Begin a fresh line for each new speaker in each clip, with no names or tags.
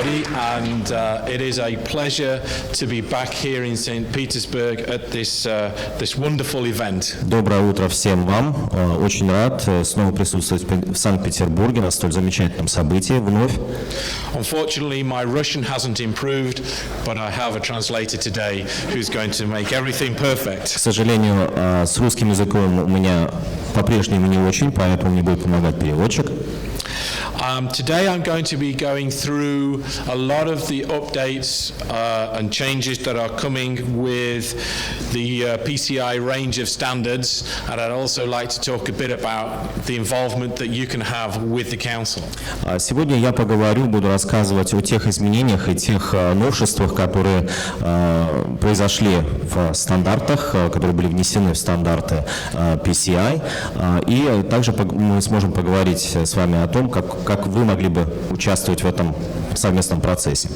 everybody, and it is a pleasure to be back here in St. Petersburg at this wonderful event.
Доброе утро всем вам. Очень рад снова присутствовать в Санкт-Петербурге на столь замечательном событии вновь.
Unfortunately, my Russian hasn't improved, but I have a translator today who's going to make everything perfect.
К сожалению, с русским языком у меня по-прежнему не очень, поэтому мне будет помогать переводчик.
Today I'm going to be going through a lot of the updates and changes that are coming with the PCI range of standards, and I'd also like to talk a bit about the involvement that you can have with the Council.
Сегодня я буду рассказывать о тех изменениях и тех новшествах, которые произошли в стандартах, которые были внесены в стандарты PCI, и также мы сможем поговорить с вами о том, как вы могли бы участвовать в этом совместном процессе.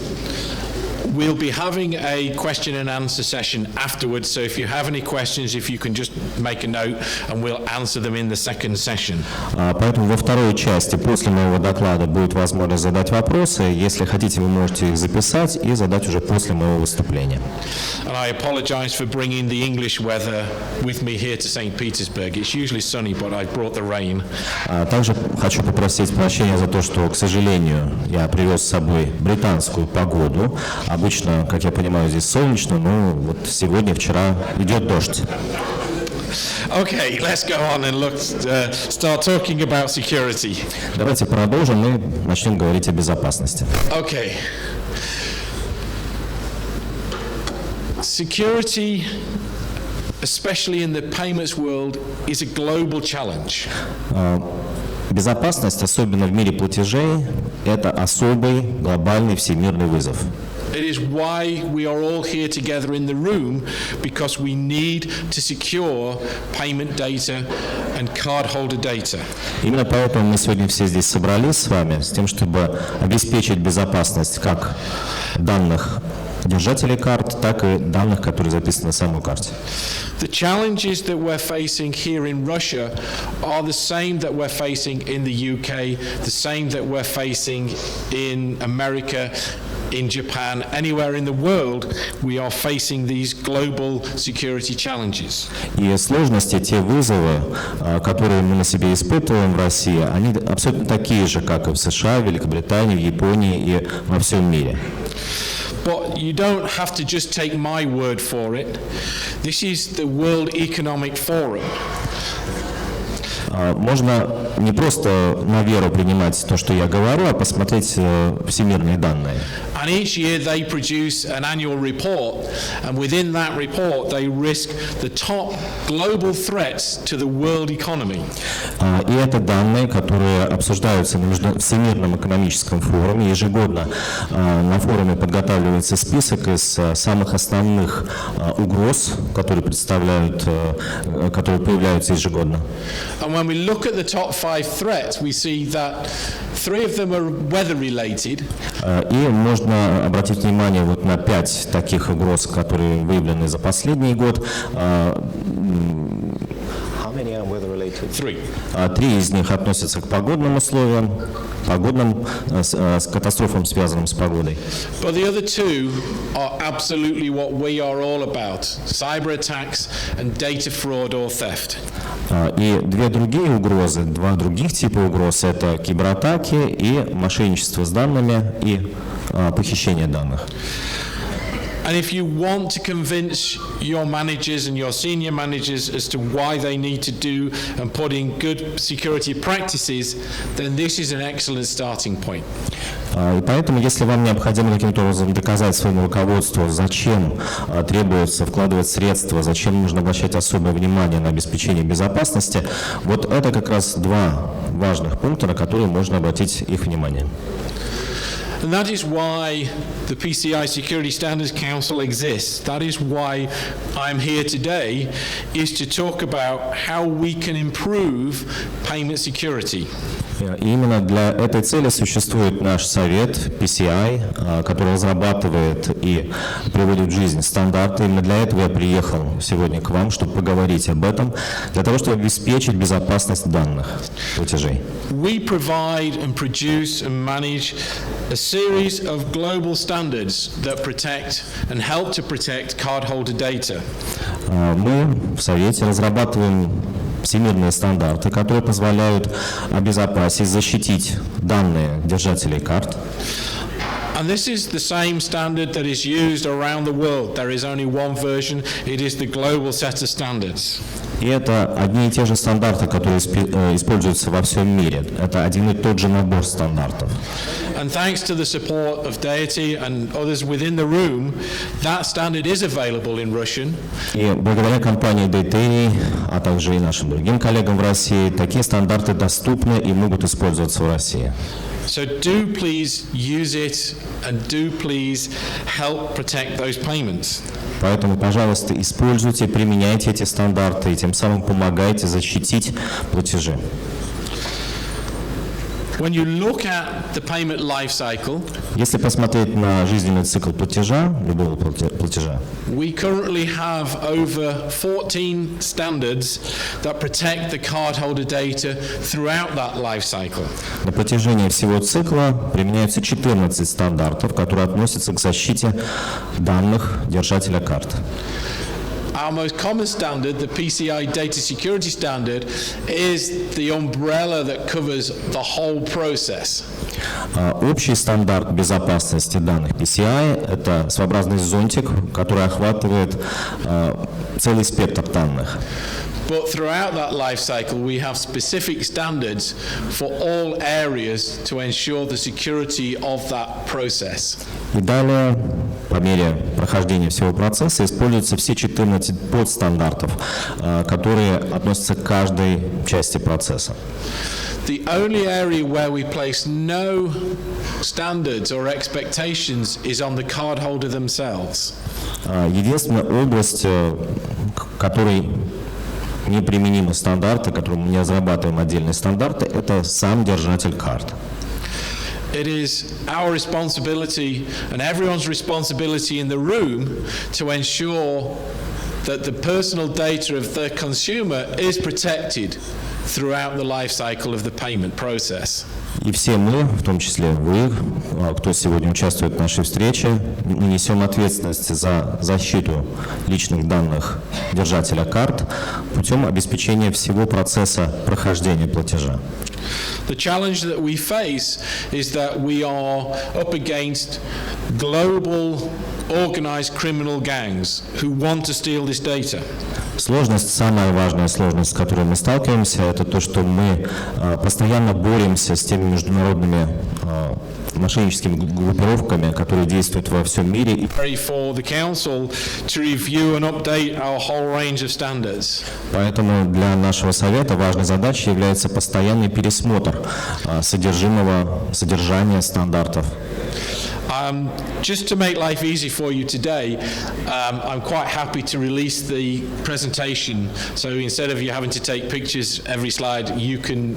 We'll be having a question and answer session afterwards, so if you have any questions, if you can just make a note and we'll answer them in the second session.
Поэтому во второй части после моего доклада будет возможность задать вопросы. Если хотите, вы можете их записать и задать уже после моего выступления.
And I apologize for bringing the English weather with me here to St. Petersburg. It's usually sunny, but I brought the rain.
Также хочу попросить прощения за то, что, к сожалению, я привез с собой британскую погоду. Обычно, как я понимаю, здесь солнечно, но вот сегодня, вчера идет дождь.
Okay, let's go on and start talking about security.
Давайте продолжим и начнем говорить о безопасности.
Okay. Security, especially in the payments world, is a global challenge.
Безопасность, особенно в мире платежей, это особый глобальный всемирный вызов.
It is why we are all here together in the room, because we need to secure payment data and cardholder data.
Именно поэтому мы сегодня все здесь собрались с вами, с тем, чтобы обеспечить безопасность как данных держателей карт, так и данных, которые записаны на самой карте.
The challenges that we're facing here in Russia are the same that we're facing in the UK, the same that we're facing in America, in Japan, anywhere in the world, we are facing these global security challenges.
И сложности, те вызовы, которые мы на себе испытываем в России, они абсолютно такие же, как и в США, Великобритании, в Японии и во всем мире.
But you don't have to just take my word for it. This is the World Economic Forum.
Можно не просто на веру принимать то, что я говорю, а посмотреть всемирные данные.
And each year they produce an annual report, and within that report they risk the top global threats to the world economy.
И это данные, которые обсуждаются на Всемирном экономическом форуме. Ежегодно на форуме подготавливается список из самых основных угроз, которые появляются ежегодно.
And when we look at the top 5 threats, we see that 3 of them are weather-related.
И можно обратить внимание вот на 5 таких угроз, которые выявлены за последний год. 3 из них относятся к погодным условиям, с катастрофам, связанным с погодой.
But the other 2 are absolutely what we are all about: cyber attacks and data fraud or theft.
И 2 другие угрозы, 2 других типа угроз — это кибератаки и мошенничество с данными и похищение данных.
And if you want to convince your managers and your senior managers as to why they need to do and put in good security practices, then this is an excellent starting point.
И поэтому, если вам необходимо каким-то образом доказать своему руководству, зачем требуется вкладывать средства, зачем нужно обращать особое внимание на обеспечение безопасности, вот это как раз 2 важных пункта, на которые можно обратить их внимание.
And that is why the PCI Security Standards Council exists. That is why I'm here today, is to talk about how we can improve payment security.
И именно для этой цели существует наш совет PCI, который разрабатывает и приводит в жизнь стандарты. Именно для этого я приехал сегодня к вам, чтобы поговорить об этом, для того, чтобы обеспечить безопасность данных платежей.
We provide and produce and manage a series of global standards that protect and help to protect cardholder data.
Мы в Совете разрабатываем всемирные стандарты, которые позволяют обезопасить, защитить данные держателей карт.
And this is the same standard that is used around the world. There is only one version. It is the global set of standards.
И это одни и те же стандарты, которые используются во всем мире. Это один и тот же набор стандартов.
And thanks to the support of Deity and others within the room, that standard is available in Russian.
И благодаря компании Deity, а также и нашим другим коллегам в России, такие стандарты доступны и могут использоваться в России.
So do please use it and do please help protect those payments.
Поэтому, пожалуйста, используйте, применяйте эти стандарты и тем самым помогайте защитить платежи.
When you look at the payment life cycle,
если посмотреть на жизненный цикл платежа, любого платежа,
we currently have over 14 standards that protect the cardholder data throughout that life cycle.
На протяжении всего цикла применяются 14 стандартов, которые относятся к защите данных держателя карт.
Our most common standard, the PCI data security standard, is the umbrella that covers the whole process.
Общий стандарт безопасности данных PCI – это своеобразный зонтик, который охватывает целый спектр данных.
But throughout that life cycle, we have specific standards for all areas to ensure the security of that process.
И далее, по мере прохождения всего процесса, используются все 14 подстандартов, которые относятся к каждой части процесса.
The only area where we place no standards or expectations is on the cardholder themselves.
Единственная область, которой неприменимы стандарты, которым мы не разрабатываем отдельные стандарты, это сам держатель карт.
It is our responsibility and everyone's responsibility in the room to ensure that the personal data of the consumer is protected throughout the life cycle of the payment process.
И все мы, в том числе вы, кто сегодня участвует в нашей встрече, мы несем ответственность за защиту личных данных держателя карт путем обеспечения всего процесса прохождения платежа.
The challenge that we face is that we are up against global organized criminal gangs who want to steal this data.
Сложность, самая важная сложность, с которой мы сталкиваемся, это то, что мы постоянно боремся с теми международными мошенническими группировками, которые действуют во всем мире. Поэтому для нашего совета важной задачей является постоянный пересмотр содержания стандартов.
Just to make life easy for you today, I'm quite happy to release the presentation. So instead of you having to take pictures every slide, you can.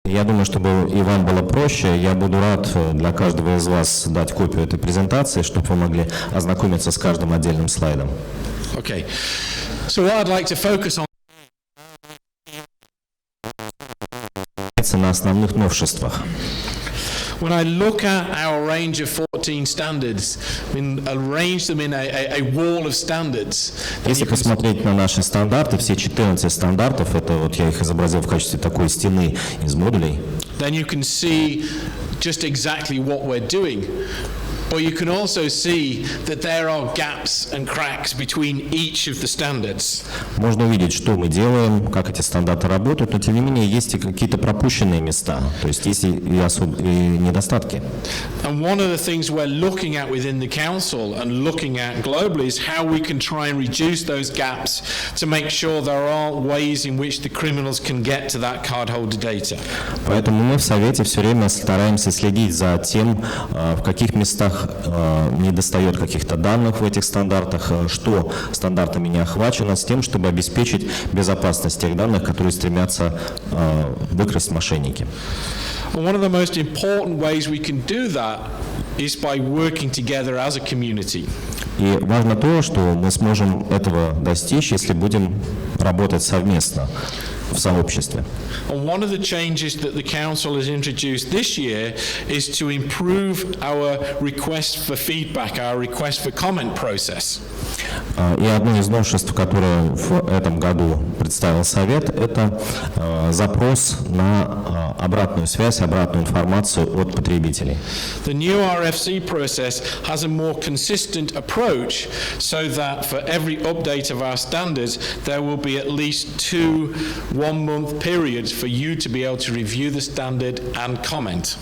Я думаю, чтобы и вам было проще, я буду рад для каждого из вас дать копию этой презентации, чтобы вы могли ознакомиться с каждым отдельным слайдом.
Okay. So what I'd like to focus on.
На основных новшествах.
When I look at our range of 14 standards, I mean, arrange them in a wall of standards.
Если посмотреть на наши стандарты, все 14 стандартов, это вот я их изобразил в качестве такой стены из модулей.
Then you can see just exactly what we're doing. But you can also see that there are gaps and cracks between each of the standards.
Можно увидеть, что мы делаем, как эти стандарты работают, но тем не менее есть и какие-то пропущенные места, то есть есть и недостатки.
And one of the things we're looking at within the council and looking at globally is how we can try and reduce those gaps to make sure there aren't ways in which the criminals can get to that cardholder data.
Поэтому мы в Совете все время стараемся следить за тем, в каких местах недостает каких-то данных в этих стандартах, что стандартами не охвачено, с тем, чтобы обеспечить безопасность тех данных, которые стремятся выкрасть мошенники.
One of the most important ways we can do that is by working together as a community.
И важно то, что мы сможем этого достичь, если будем работать совместно. в сообществе.
And one of the changes that the Council has introduced this year is to improve our request for feedback, our request for comment process.
И одно из новшеств, которое в этом году представил Совет, это запрос на обратную связь, обратную информацию от потребителей.
The new RFC process has a more consistent approach so that for every update of our standards there will be at least 2 one-month periods for you to be able to review the standard and comment.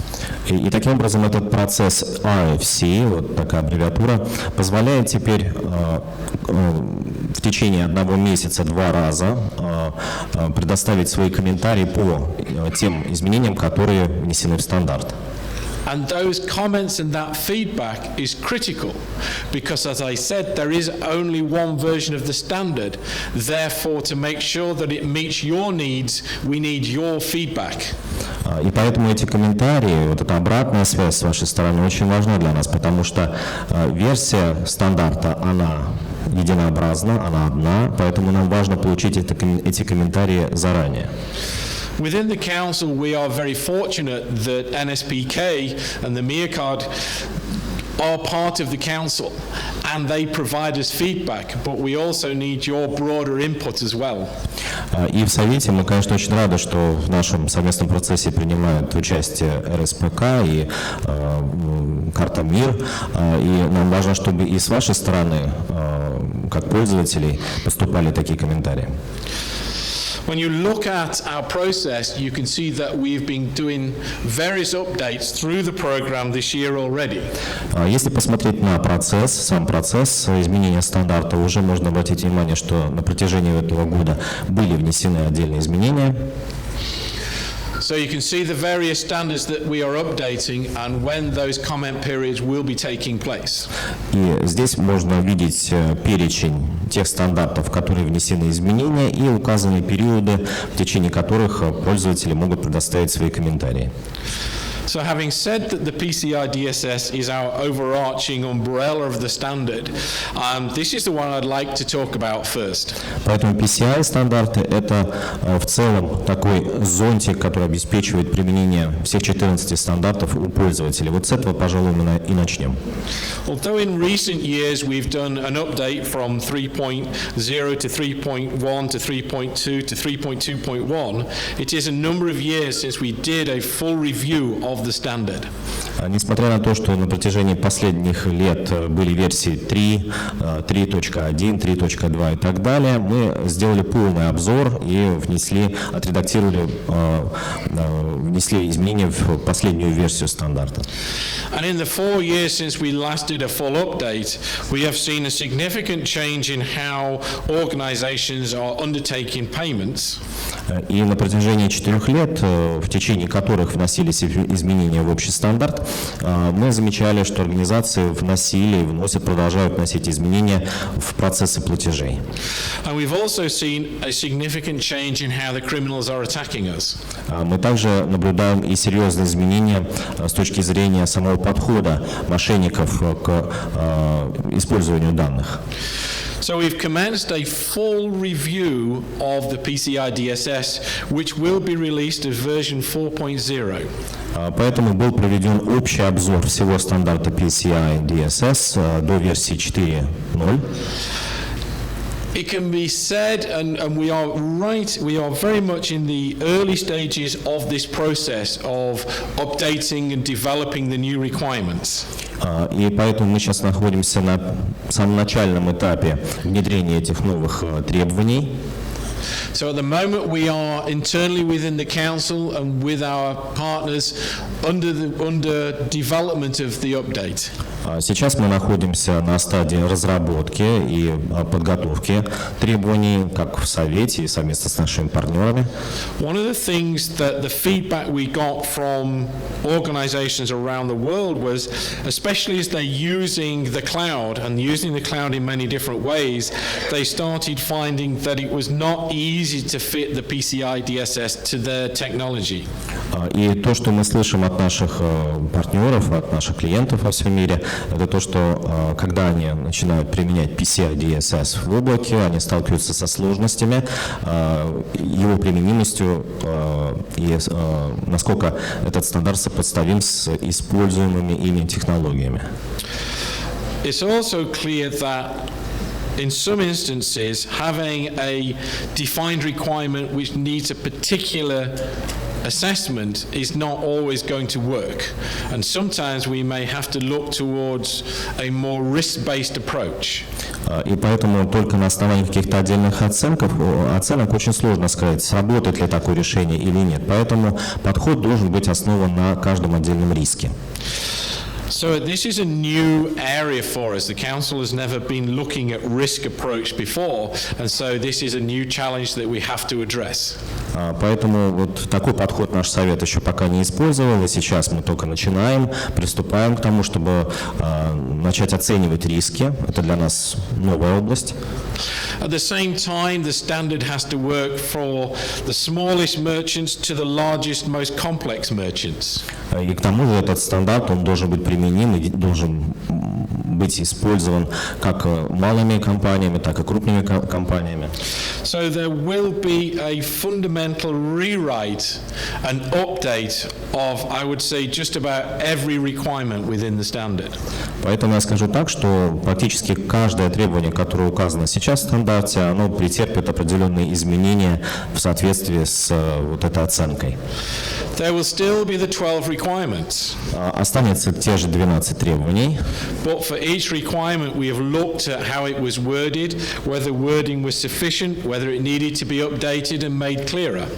И таким образом этот процесс RFC, вот такая аббревиатура, позволяет теперь в течение 1 месяца 2 раза предоставить свои комментарии по тем изменениям, которые внесены в стандарт.
And those comments and that feedback is critical because, as I said, there is only one version of the standard. Therefore, to make sure that it meets your needs, we need your feedback.
И поэтому эти комментарии, вот эта обратная связь с вашей стороны очень важна для нас, потому что версия стандарта, она единообразна, она одна, поэтому нам важно получить эти комментарии заранее.
Within the Council, we are very fortunate that NSPK and the MIACARD are part of the Council and they provide us feedback, but we also need your broader input as well.
И в Совете мы, конечно, очень рады, что в нашем совместном процессе принимают участие РСПК и Карта МИР, и нам важно, чтобы и с вашей стороны, как пользователей, поступали такие комментарии.
When you look at our process, you can see that we've been doing various updates through the program this year already.
Если посмотреть на процесс, сам процесс изменения стандарта, уже можно обратить внимание, что на протяжении этого года были внесены отдельные изменения.
So you can see the various standards that we are updating and when those comment periods will be taking place.
И здесь можно увидеть перечень тех стандартов, в которые внесены изменения, и указанные периоды, в течение которых пользователи могут предоставить свои комментарии.
So having said that the PCI DSS is our overarching umbrella of the standard, this is the one I'd like to talk about first.
Поэтому PCI стандарты — это в целом такой зонтик, который обеспечивает применение всех 14 стандартов у пользователей. Вот с этого, пожалуй, мы и начнем.
Although in recent years we've done an update from 3.0 to 3.1 to 3.2 to 3.2.1, it is a number of years since we did a full review of the standard.
Несмотря на то, что на протяжении последних лет были версии 3, 3.1, 3.2 и так далее, мы сделали полный обзор и отредактировали, внесли изменения в последнюю версию стандарта.
And in the 4 years since we last did a full update, we have seen a significant change in how organizations are undertaking payments.
И на протяжении 4 лет, в течение которых вносились изменения в общий стандарт, мы замечали, что организации вносили и вносят, продолжают вносить изменения в процессы платежей.
And we've also seen a significant change in how the criminals are attacking us.
Мы также наблюдаем и серьезные изменения с точки зрения самого подхода мошенников к использованию данных.
So we've commenced a full review of the PCI DSS, which will be released as version 4.0.
Поэтому был проведен общий обзор всего стандарта PCI DSS до версии 4.0.
It can be said, and we are very much in the early stages of this process of updating and developing the new requirements.
И поэтому мы сейчас находимся на самом начальном этапе внедрения этих новых требований.
So at the moment we are internally within the council and with our partners under development of the update.
Сейчас мы находимся на стадии разработки и подготовки требований, как в Совете и совместно с нашими партнерами.
One of the things that the feedback we got from organizations around the world was, especially as they're using the cloud and using the cloud in many different ways, they started finding that it was not easy to fit the PCI DSS to their technology.
И то, что мы слышим от наших партнеров, от наших клиентов во всем мире, это то, что когда они начинают применять PCI DSS в облаке, они сталкиваются со сложностями, его применимостью и насколько этот стандарт сопоставим с используемыми ими технологиями.
It's also clear that in some instances, having a defined requirement which needs a particular assessment is not always going to work. And sometimes we may have to look towards a more risk-based approach.
И поэтому только на основании каких-то отдельных оценок очень сложно сказать, сработает ли такое решение или нет. Поэтому подход должен быть основан на каждом отдельном риске.
So this is a new area for us. The Council has never been looking at risk approach before, and so this is a new challenge that we have to address.
Поэтому вот такой подход наш Совет еще пока не использовал, и сейчас мы только начинаем, приступаем к тому, чтобы начать оценивать риски. Это для нас новая область.
At the same time, the standard has to work for the smallest merchants to the largest, most complex merchants.
И к тому же этот стандарт, он должен быть применим и должен быть использован как малыми компаниями, так и крупными компаниями.
So there will be a fundamental rewrite and update of, I would say, just about every requirement within the standard.
Поэтому я скажу так, что практически каждое требование, которое указано сейчас в стандарте, оно претерпит определенные изменения в соответствии с вот этой оценкой.
There will still be the 12 requirements.
Останется те же 12 требований.
But for each requirement, we have looked at how it was worded, whether wording was sufficient, whether it needed to be updated and made clearer.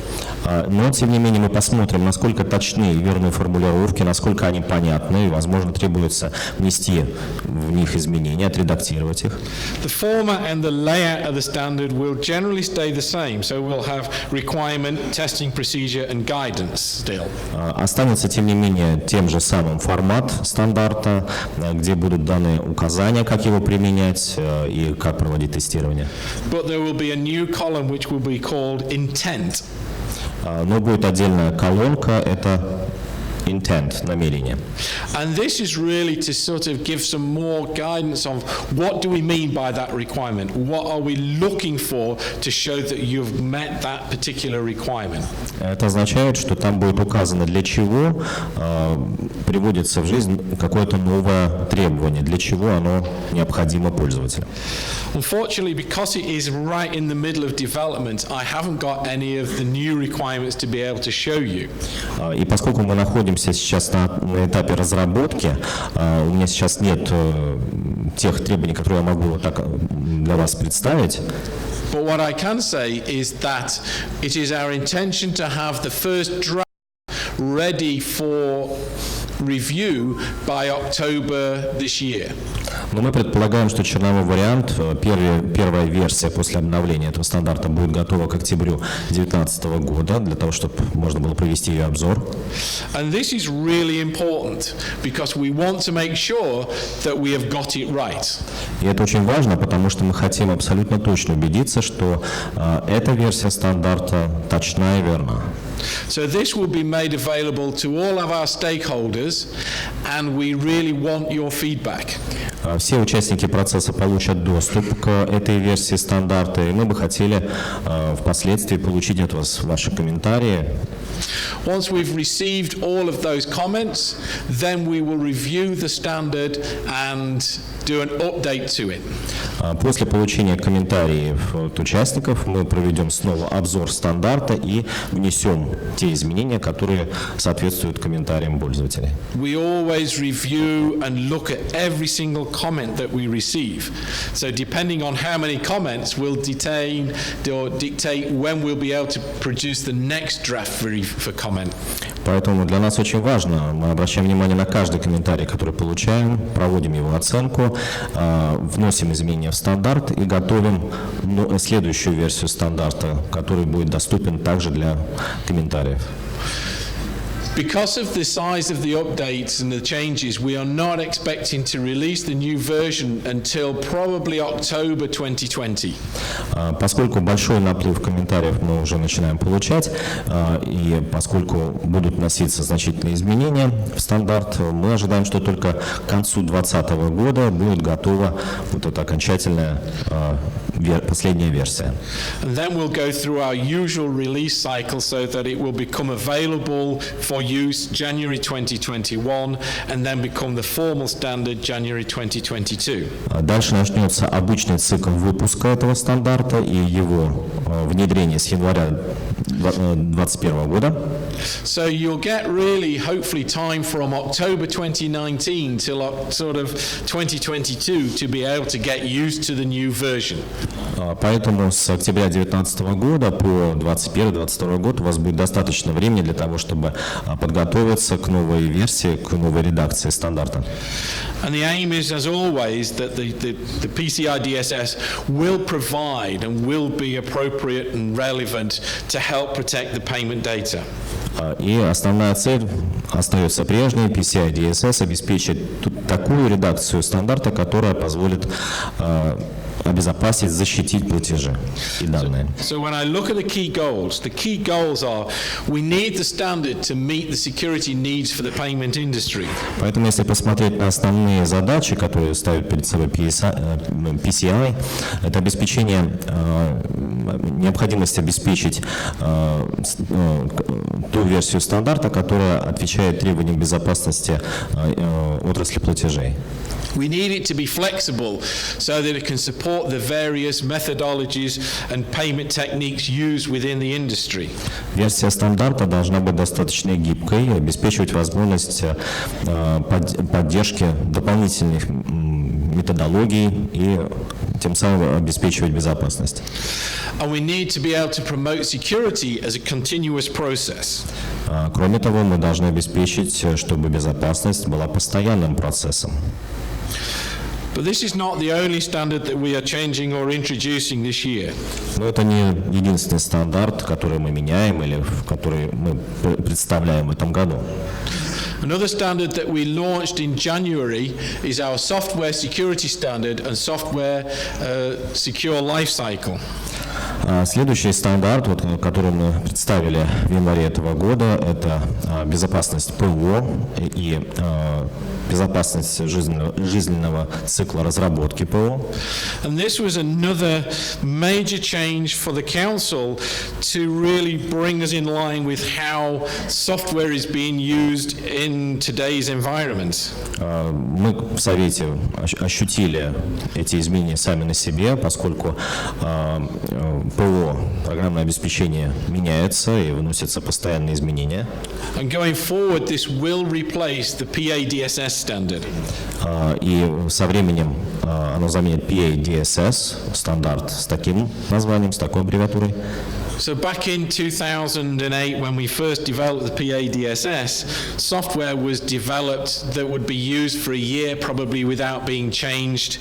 Но, тем не менее, мы посмотрим, насколько точны и верные формулировки, насколько они понятны, и, возможно, требуется внести в них изменения, отредактировать их.
The format and the layout of the standard will generally stay the same, so we'll have requirement, testing procedure and guidance still.
Останется, тем не менее, тем же самым формат стандарта, где будут даны указания, как его применять и как проводить тестирование.
But there will be a new column which will be called intent.
Но будет отдельная колонка, это intent, намерение.
And this is really to sort of give some more guidance on what do we mean by that requirement? What are we looking for to show that you've met that particular requirement?
Это означает, что там будет указано, для чего приводится в жизнь какое-то новое требование, для чего оно необходимо пользователю.
Unfortunately, because it is right in the middle of development, I haven't got any of the new requirements to be able to show you.
И поскольку мы находимся сейчас на этапе разработки, у меня сейчас нет тех требований, которые я могу вот так для вас представить.
But what I can say is that it is our intention to have the first draft ready for review by October this year.
Но мы предполагаем, что черновой вариант, первая версия после обновления этого стандарта будет готова к октябрю 2019 года, для того, чтобы можно было провести ее обзор.
And this is really important because we want to make sure that we have got it right.
И это очень важно, потому что мы хотим абсолютно точно убедиться, что эта версия стандарта точна и верна.
So this will be made available to all of our stakeholders, and we really want your feedback.
Все участники процесса получат доступ к этой версии стандарта, и мы бы хотели впоследствии получить от вас ваши комментарии.
Once we've received all of those comments, then we will review the standard and do an update to it.
После получения комментариев от участников мы проведем снова обзор стандарта и внесем те изменения, которые соответствуют комментариям пользователей.
We always review and look at every single comment that we receive. So depending on how many comments will dictate when we'll be able to produce the next draft for comment.
Поэтому для нас очень важно, мы обращаем внимание на каждый комментарий, который получаем, проводим его оценку, вносим изменения в стандарт и готовим следующую версию стандарта, который будет доступен также для комментариев.
Because of the size of the updates and the changes, we are not expecting to release the new version until probably October 2020.
Поскольку большой наплыв комментариев мы уже начинаем получать, и поскольку будут вноситься значительные изменения в стандарт, мы ожидаем, что только к концу 2020 года будет готова вот эта окончательная последняя версия.
And then we'll go through our usual release cycle so that it will become available for use January 2021 and then become the formal standard January 2022.
Дальше начнется обычный цикл выпуска этого стандарта и его внедрение с января 2021 года.
So you'll get really, hopefully, time from October 2019 till sort of 2022 to be able to get used to the new version.
Поэтому с октября 2019 года по 2021-2022 год у вас будет достаточно времени для того, чтобы подготовиться к новой версии, к новой редакции стандарта.
And the aim is, as always, that the PCI DSS will provide and will be appropriate and relevant to help protect the payment data.
И основная цель остается прежней. PCI DSS обеспечит такую редакцию стандарта, которая позволит обезопасить, защитить платежи и данные.
So when I look at the key goals are we need the standard to meet the security needs for the payment industry.
Поэтому, если посмотреть на основные задачи, которые ставит перед собой PCI, это обеспечение, необходимость обеспечить ту версию стандарта, которая отвечает требованиям безопасности отрасли платежей.
We need it to be flexible so that it can support the various methodologies and payment techniques used within the industry.
Версия стандарта должна быть достаточно гибкой, обеспечивать возможность поддержки дополнительных методологий и тем самым обеспечивать безопасность.
And we need to be able to promote security as a continuous process.
Кроме того, мы должны обеспечить, чтобы безопасность была постоянным процессом.
But this is not the only standard that we are changing or introducing this year.
Но это не единственный стандарт, который мы меняем или который мы представляем в этом году.
Another standard that we launched in January is our software security standard and software secure lifecycle.
Следующий стандарт, который мы представили в январе этого года, это безопасность ПО и безопасность жизненного цикла разработки ПО.
And this was another major change for the Council to really bring us in line with how software is being used in today's environment.
Мы в Совете ощутили эти изменения сами на себе, поскольку ПО, программное обеспечение, меняется и вносятся постоянные изменения.
And going forward, this will replace the PADSS standard.
И со временем оно заменит PADSS стандарт с таким названием, с такой аббревиатурой.
So back in 2008, when we first developed the PADSS, software was developed that would be used for a year, probably without being changed.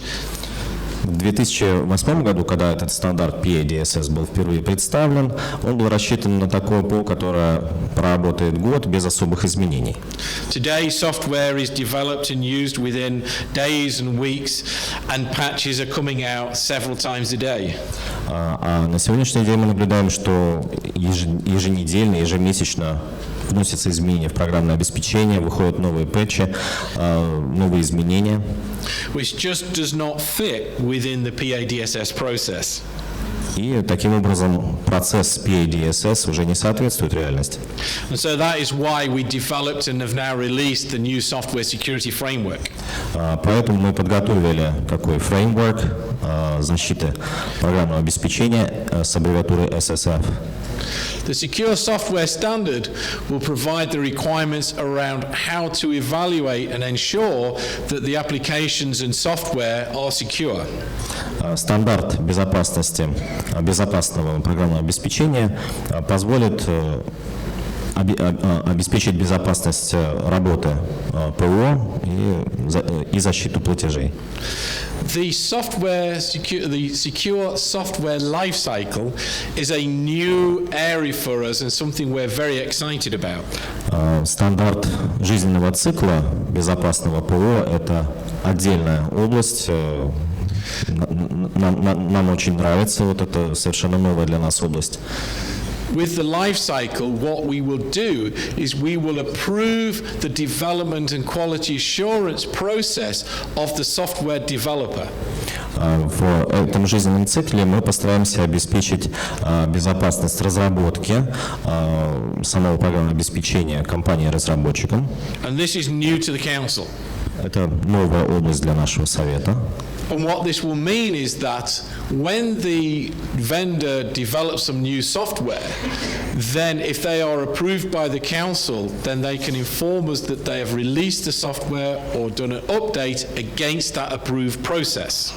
В 2008 году, когда этот стандарт PADSS был впервые представлен, он был рассчитан на такое ПО, которое проработает год без особых изменений.
Today, software is developed and used within days and weeks, and patches are coming out several times a day.
А на сегодняшний день мы наблюдаем, что еженедельно, ежемесячно вносятся изменения в программное обеспечение, выходят новые патчи, новые изменения.
Which just does not fit within the PADSS process.
И таким образом процесс PADSS уже не соответствует реальности.
And so that is why we developed and have now released the new software security framework.
Поэтому мы подготовили такой фреймворк защиты программного обеспечения с аббревиатурой SSF.
The secure software standard will provide the requirements around how to evaluate and ensure that the applications and software are secure.
Стандарт безопасного программного обеспечения позволит обеспечить безопасность работы ПО и защиту платежей.
The secure software lifecycle is a new area for us and something we're very excited about.
Стандарт жизненного цикла безопасного ПО – это отдельная область. Нам очень нравится, вот это совершенно новая для нас область.
With the life cycle, what we will do is we will approve the development and quality assurance process of the software developer.
В этом жизненном цикле мы постараемся обеспечить безопасность разработки самого программного обеспечения компании-разработчиком.
And this is new to the council.
Это новая область для нашего совета.
And what this will mean is that when the vendor develops some new software, then if they are approved by the council, then they can inform us that they have released the software or done an update against that approved process.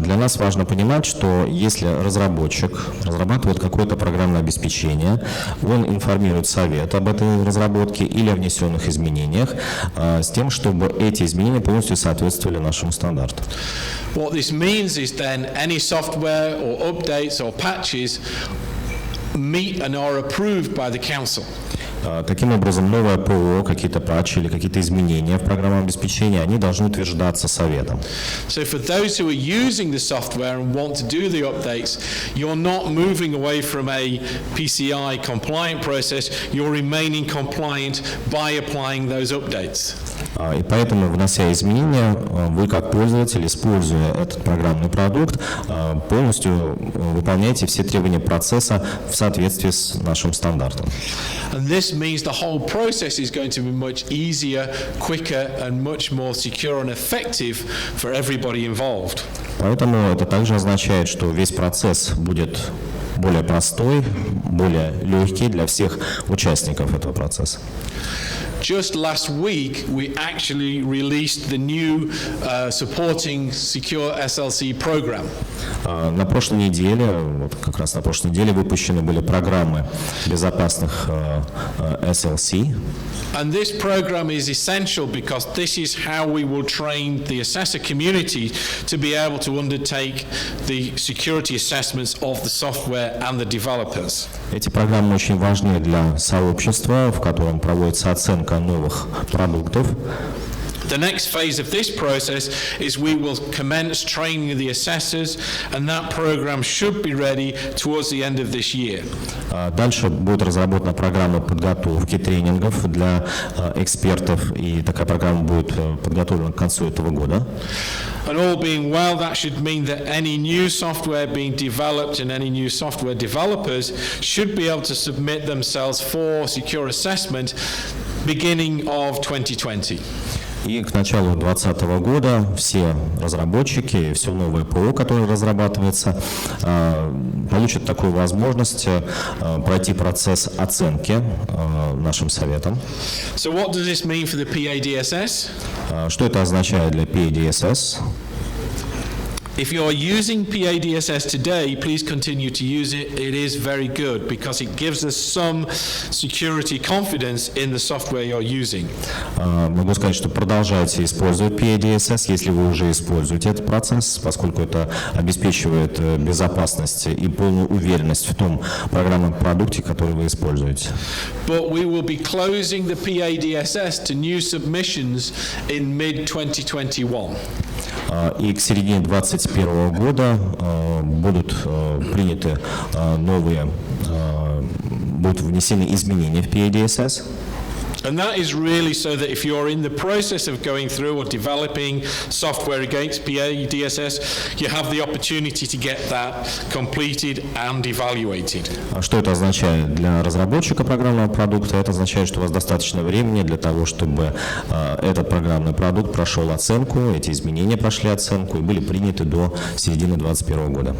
Для нас важно понимать, что если разработчик разрабатывает какое-то программное обеспечение, он информирует совет об этой разработке или о внесенных изменениях с тем, чтобы эти изменения полностью соответствовали нашему стандарту.
What this means is then any software or updates or patches meet and are approved by the council.
Таким образом, новое ПО, какие-то патчи или какие-то изменения в программном обеспечении, они должны утверждаться советом.
So for those who are using the software and want to do the updates, you're not moving away from a PCI compliant process, you're remaining compliant by applying those updates.
И поэтому, внося изменения, вы как пользователь, используя этот программный продукт, полностью выполняете все требования процесса в соответствии с нашим стандартом.
And this means the whole process is going to be much easier, quicker, and much more secure and effective for everybody involved.
Поэтому это также означает, что весь процесс будет более простой, более легкий для всех участников этого процесса.
Just last week, we actually released the new supporting secure SLC program.
На прошлой неделе, вот как раз на прошлой неделе выпущены были программы безопасных SLC.
And this program is essential because this is how we will train the assessor community to be able to undertake the security assessments of the software and the developers.
Эти программы очень важны для сообщества, в котором проводится оценка новых продуктов.
The next phase of this process is we will commence training the assessors, and that program should be ready towards the end of this year.
Дальше будет разработана программа подготовки тренингов для экспертов, и такая программа будет подготовлена к концу этого года.
And all being well, that should mean that any new software being developed and any new software developers should be able to submit themselves for secure assessment beginning of 2020.
И к началу 2020 года все разработчики, все новое ПО, которое разрабатывается, получат такую возможность пройти процесс оценки нашим советом.
So what does this mean for the PADSS?
Что это означает для PADSS?
If you are using PADSS today, please continue to use it. It is very good because it gives us some security confidence in the software you're using.
Могу сказать, что продолжайте использовать PADSS, если вы уже используете этот процесс, поскольку это обеспечивает безопасность и полную уверенность в том программном продукте, который вы используете.
But we will be closing the PADSS to new submissions in mid-2021.
И к середине 2021 года будут приняты новые, будут внесены изменения в PADSS.
And that is really so that if you're in the process of going through or developing software against PADSS, you have the opportunity to get that completed and evaluated.
Что это означает для разработчика программного продукта? Это означает, что у вас достаточно времени для того, чтобы этот программный продукт прошел оценку, эти изменения прошли оценку и были приняты до середины 2021 года.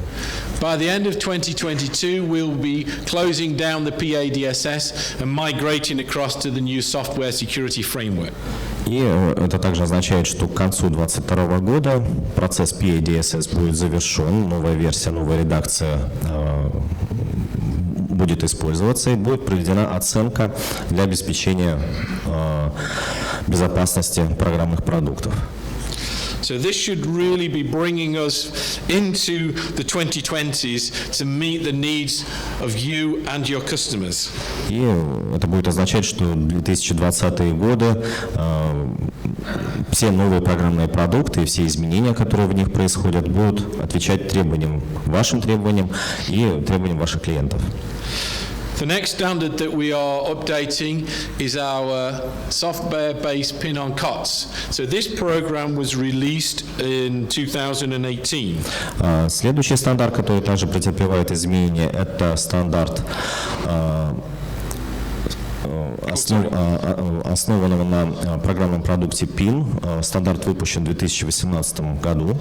By the end of 2022, we'll be closing down the PADSS and migrating across to the new software security framework.
И это также означает, что к концу 2022 года процесс PADSS будет завершен, новая версия, новая редакция будет использоваться и будет проведена оценка для обеспечения безопасности программных продуктов.
So this should really be bringing us into the 2020s to meet the needs of you and your customers.
И это будет означать, что 2020-е годы все новые программные продукты и все изменения, которые в них происходят, будут отвечать требованиям, вашим требованиям и требованиям ваших клиентов.
The next standard that we are updating is our software-based PIN on COTS. So this program was released in 2018.
Следующий стандарт, который также претерпевает изменения, это стандарт основанного на программном продукте PIN. Стандарт выпущен в 2018 году.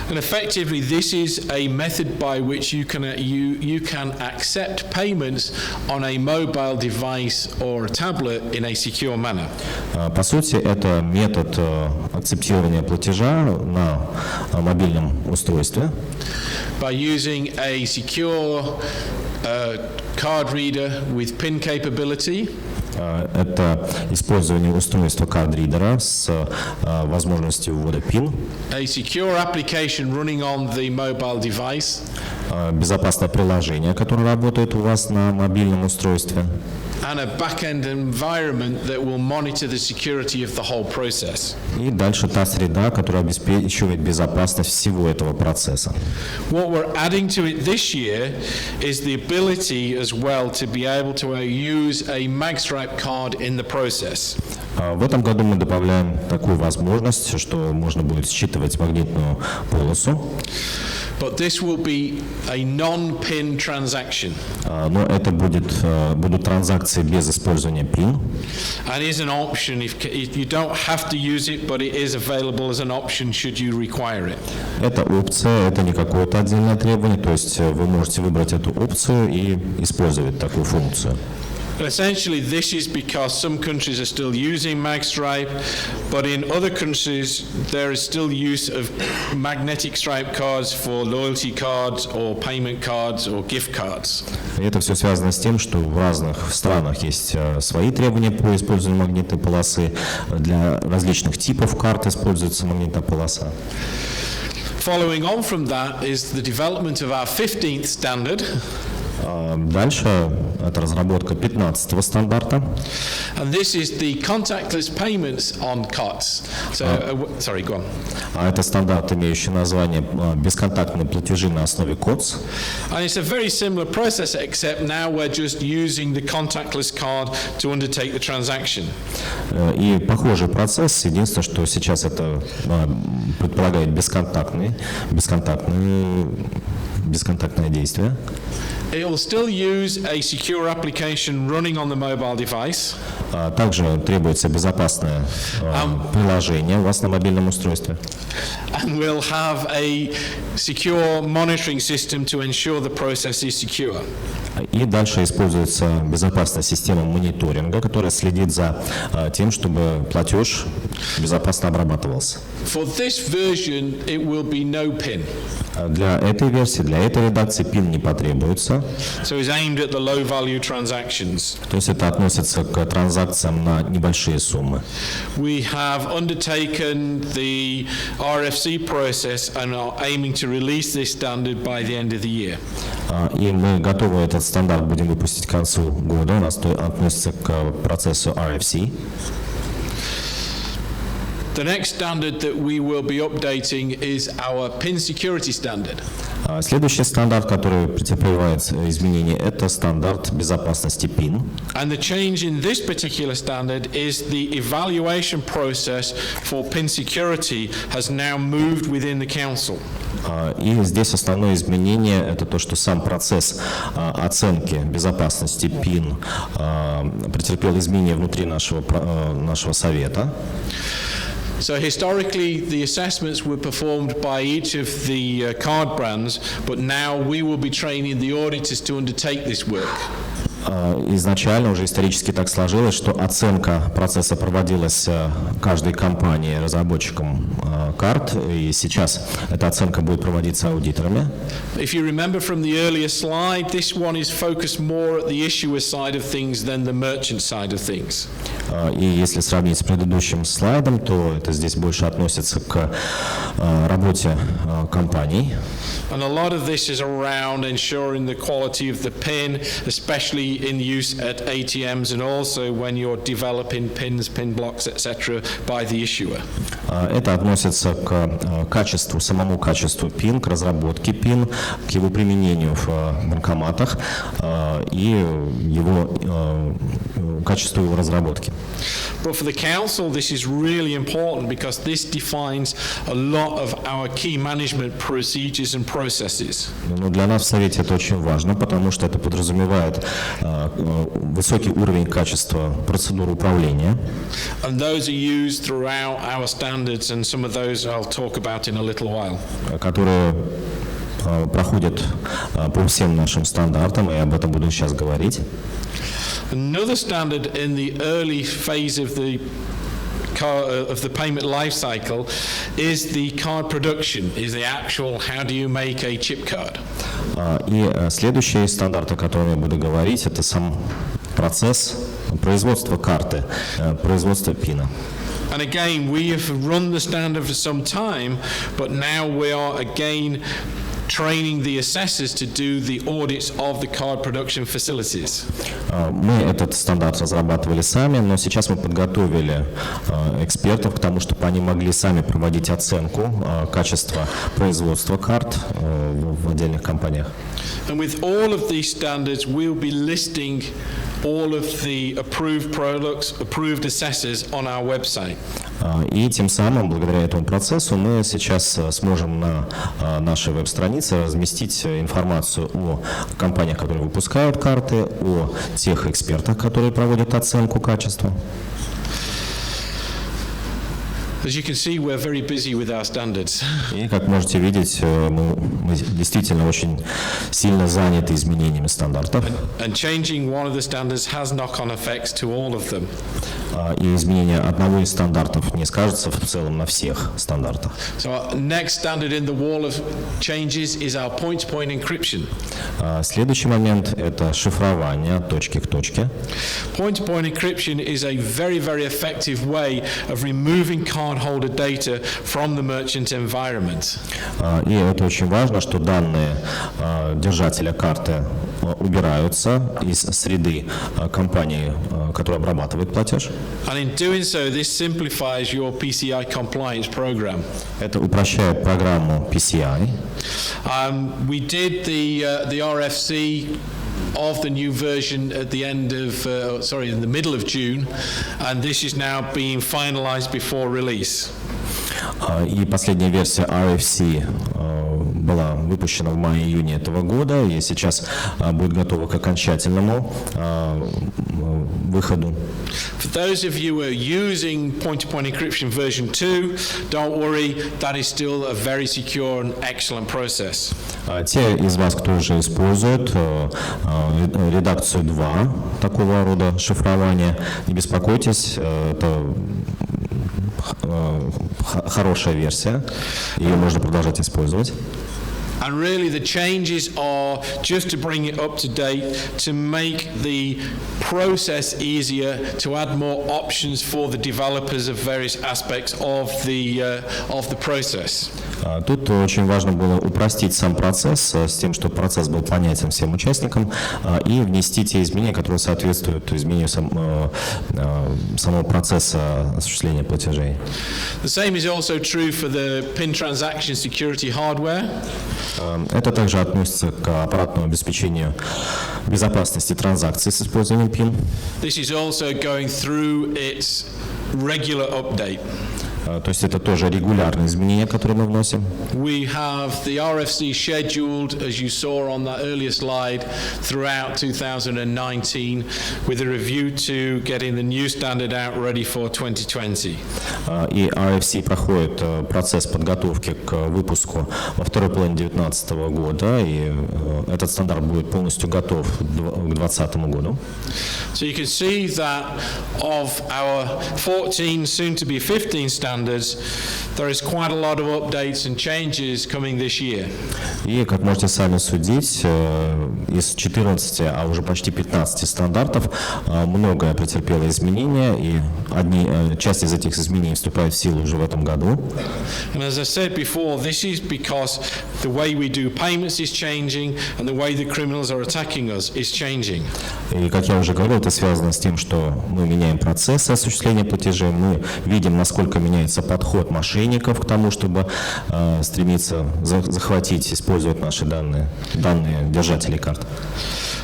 And effectively, this is a method by which you can accept payments on a mobile device or a tablet in a secure manner.
По сути, это метод акцептирования платежа на мобильном устройстве.
By using a secure card reader with PIN capability.
Это использование устройства кард-ридера с возможностью ввода PIN.
A secure application running on the mobile device.
Безопасное приложение, которое работает у вас на мобильном устройстве.
And a back-end environment that will monitor the security of the whole process.
И дальше та среда, которая обеспечивает безопасность всего этого процесса.
What we're adding to it this year is the ability as well to be able to use a magstripe card in the process.
В этом году мы добавляем такую возможность, что можно будет считывать магнитную полосу.
But this will be a non-PIN transaction.
Но это будут транзакции без использования PIN.
And is an option if you don't have to use it, but it is available as an option should you require it.
Это опция, это не какое-то отдельное требование, то есть вы можете выбрать эту опцию и использовать такую функцию.
Essentially, this is because some countries are still using magstripe, but in other countries there is still use of magnetic stripe cards for loyalty cards or payment cards or gift cards.
И это все связано с тем, что в разных странах есть свои требования по использованию магнитной полосы. Для различных типов карт используется магнитная полоса.
Following on from that is the development of our 15th standard.
Дальше это разработка 15-го стандарта.
And this is the contactless payments on COTS. So, sorry, go on.
Это стандарт, имеющий название бесконтактные платежи на основе COTS.
And it's a very similar process, except now we're just using the contactless card to undertake the transaction.
И похожий процесс, единственное, что сейчас это предполагает бесконтактное действие.
It will still use a secure application running on the mobile device.
Также требуется безопасное приложение у вас на мобильном устройстве.
And we'll have a secure monitoring system to ensure the process is secure.
И дальше используется безопасная система мониторинга, которая следит за тем, чтобы платеж безопасно обрабатывался.
For this version, it will be no PIN.
Для этой версии, для этой редакции PIN не потребуется.
So it's aimed at the low value transactions.
То есть это относится к транзакциям на небольшие суммы.
We have undertaken the RFC process and are aiming to release this standard by the end of the year.
И мы готовы этот стандарт будем выпустить к концу года. Он относится к процессу RFC.
The next standard that we will be updating is our PIN security standard.
Следующий стандарт, который претерпевает изменения, это стандарт безопасности PIN.
And the change in this particular standard is the evaluation process for PIN security has now moved within the council.
И здесь основное изменение – это то, что сам процесс оценки безопасности PIN претерпел изменения внутри нашего совета.
So historically, the assessments were performed by each of the card brands, but now we will be training the auditors to undertake this work.
Изначально уже исторически так сложилось, что оценка процесса проводилась каждой компанией, разработчиком карт, и сейчас эта оценка будет проводиться аудиторами.
If you remember from the earlier slide, this one is focused more at the issuer side of things than the merchant side of things.
И если сравнить с предыдущим слайдом, то это здесь больше относится к работе компаний.
And a lot of this is around ensuring the quality of the PIN, especially in use at ATMs and also when you're developing PINs, PIN blocks, etc. by the issuer.
Это относится к качеству, самому качеству PIN, к разработке PIN, к его применению в банкоматах и его качеству его разработки.
But for the council, this is really important because this defines a lot of our key management procedures and processes.
Но для нас в Совете это очень важно, потому что это подразумевает высокий уровень качества процедур управления.
And those are used throughout our standards, and some of those I'll talk about in a little while.
Которые проходят по всем нашим стандартам, и об этом буду сейчас говорить.
Another standard in the early phase of the payment life cycle is the card production, is the actual how do you make a chip card.
И следующий стандарт, о котором я буду говорить, это сам процесс производства карты, производства пина.
And again, we have run the standard for some time, but now we are again training the assessors to do the audits of the card production facilities.
Мы этот стандарт разрабатывали сами, но сейчас мы подготовили экспертов к тому, чтобы они могли сами проводить оценку качества производства карт в отдельных компаниях.
And with all of these standards, we'll be listing all of the approved products, approved assessors on our website.
И тем самым, благодаря этому процессу, мы сейчас сможем на нашей веб-странице разместить информацию о компаниях, которые выпускают карты, о тех экспертах, которые проводят оценку качества.
As you can see, we're very busy with our standards.
И, как можете видеть, мы действительно очень сильно заняты изменениями стандартов.
And changing one of the standards has knock-on effects to all of them.
И изменение одного из стандартов не скажется в целом на всех стандартах.
So our next standard in the wall of changes is our point-to-point encryption.
Следующий момент – это шифрование точки к точке.
Point-to-point encryption is a very, very effective way of removing cardholder data from the merchant environment.
И это очень важно, что данные держателя карты убираются из среды компании, которая обрабатывает платеж.
And in doing so, this simplifies your PCI compliance program.
Это упрощает программу PCI.
We did the RFC of the new version at the end of, in the middle of June, and this is now being finalized before release.
И последняя версия RFC была выпущена в мае-июне этого года и сейчас будет готова к окончательному выходу.
For those of you who are using point-to-point encryption version 2, don't worry, that is still a very secure and excellent process.
Те из вас, кто уже использует редакцию 2 такого рода шифрования, не беспокойтесь, это хорошая версия, ее можно продолжать использовать.
And really the changes are just to bring it up to date, to make the process easier, to add more options for the developers of various aspects of the process.
Тут очень важно было упростить сам процесс с тем, чтобы процесс был понятен всем участникам, и внести те изменения, которые соответствуют изменению самого процесса осуществления платежей.
The same is also true for the PIN transaction security hardware.
Это также относится к аппаратному обеспечению безопасности транзакций с использованием PIN.
This is also going through its regular update.
То есть это тоже регулярные изменения, которые мы вносим.
We have the RFC scheduled, as you saw on that earlier slide, throughout 2019, with a review to getting the new standard out ready for 2020.
И RFC проходит процесс подготовки к выпуску во второй половине 2019 года, и этот стандарт будет полностью готов к 2020 году.
So you can see that of our 14, soon to be 15 standards, standards, there is quite a lot of updates and changes coming this year.
И, как можете сами судить, из 14, а уже почти 15 стандартов многое претерпело изменения, и часть из этих изменений вступает в силу уже в этом году.
And as I said before, this is because the way we do payments is changing and the way the criminals are attacking us is changing.
И, как я уже говорил, это связано с тем, что мы меняем процессы осуществления платежей, мы видим, насколько меняется подход мошенников к тому, чтобы стремиться захватить, использовать наши данные держателей карт.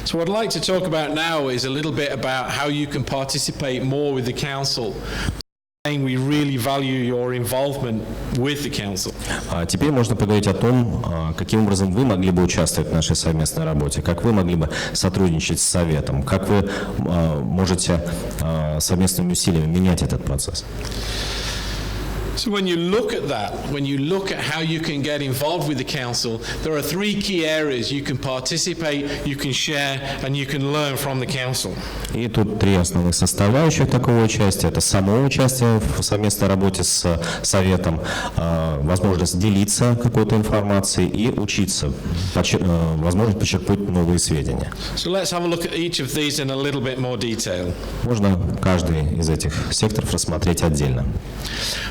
So what I'd like to talk about now is a little bit about how you can participate more with the council. We really value your involvement with the council.
Теперь можно поговорить о том, каким образом вы могли бы участвовать в нашей совместной работе, как вы могли бы сотрудничать с Советом, как вы можете совместными усилиями менять этот процесс.
So when you look at that, when you look at how you can get involved with the council, there are three key areas you can participate, you can share, and you can learn from the council.
И тут три основных составляющих такого участия. Это само участие в совместной работе с Советом, возможность делиться какой-то информацией и учиться, возможность почерпнуть новые сведения.
So let's have a look at each of these in a little bit more detail.
Можно каждый из этих секторов рассмотреть отдельно.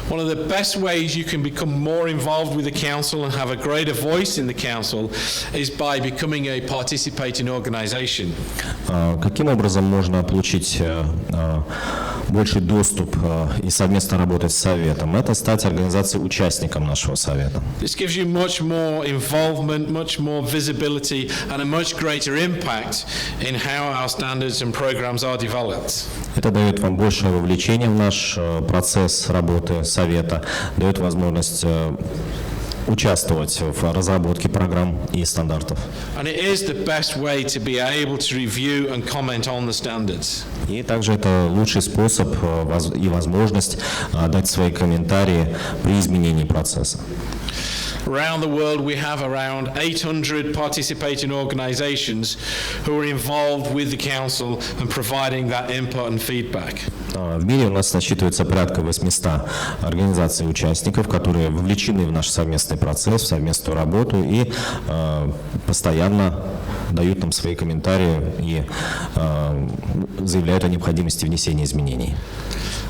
One of the best ways you can become more involved with the council and have a greater voice in the council is by becoming a participating organization.
Каким образом можно получить больший доступ и совместно работать с Советом? Это стать организацией участником нашего Совета.
This gives you much more involvement, much more visibility and a much greater impact in how our standards and programs are developed.
Это дает вам большее вовлечение в наш процесс работы Совета, дает возможность участвовать в разработке программ и стандартов.
And it is the best way to be able to review and comment on the standards.
И также это лучший способ и возможность дать свои комментарии при изменении процесса.
Around the world, we have around 800 participating organizations who are involved with the council and providing that input and feedback.
В мире у нас насчитывается порядка 800 организаций-участников, которые вовлечены в наш совместный процесс, в совместную работу и постоянно дают нам свои комментарии и заявляют о необходимости внесения изменений.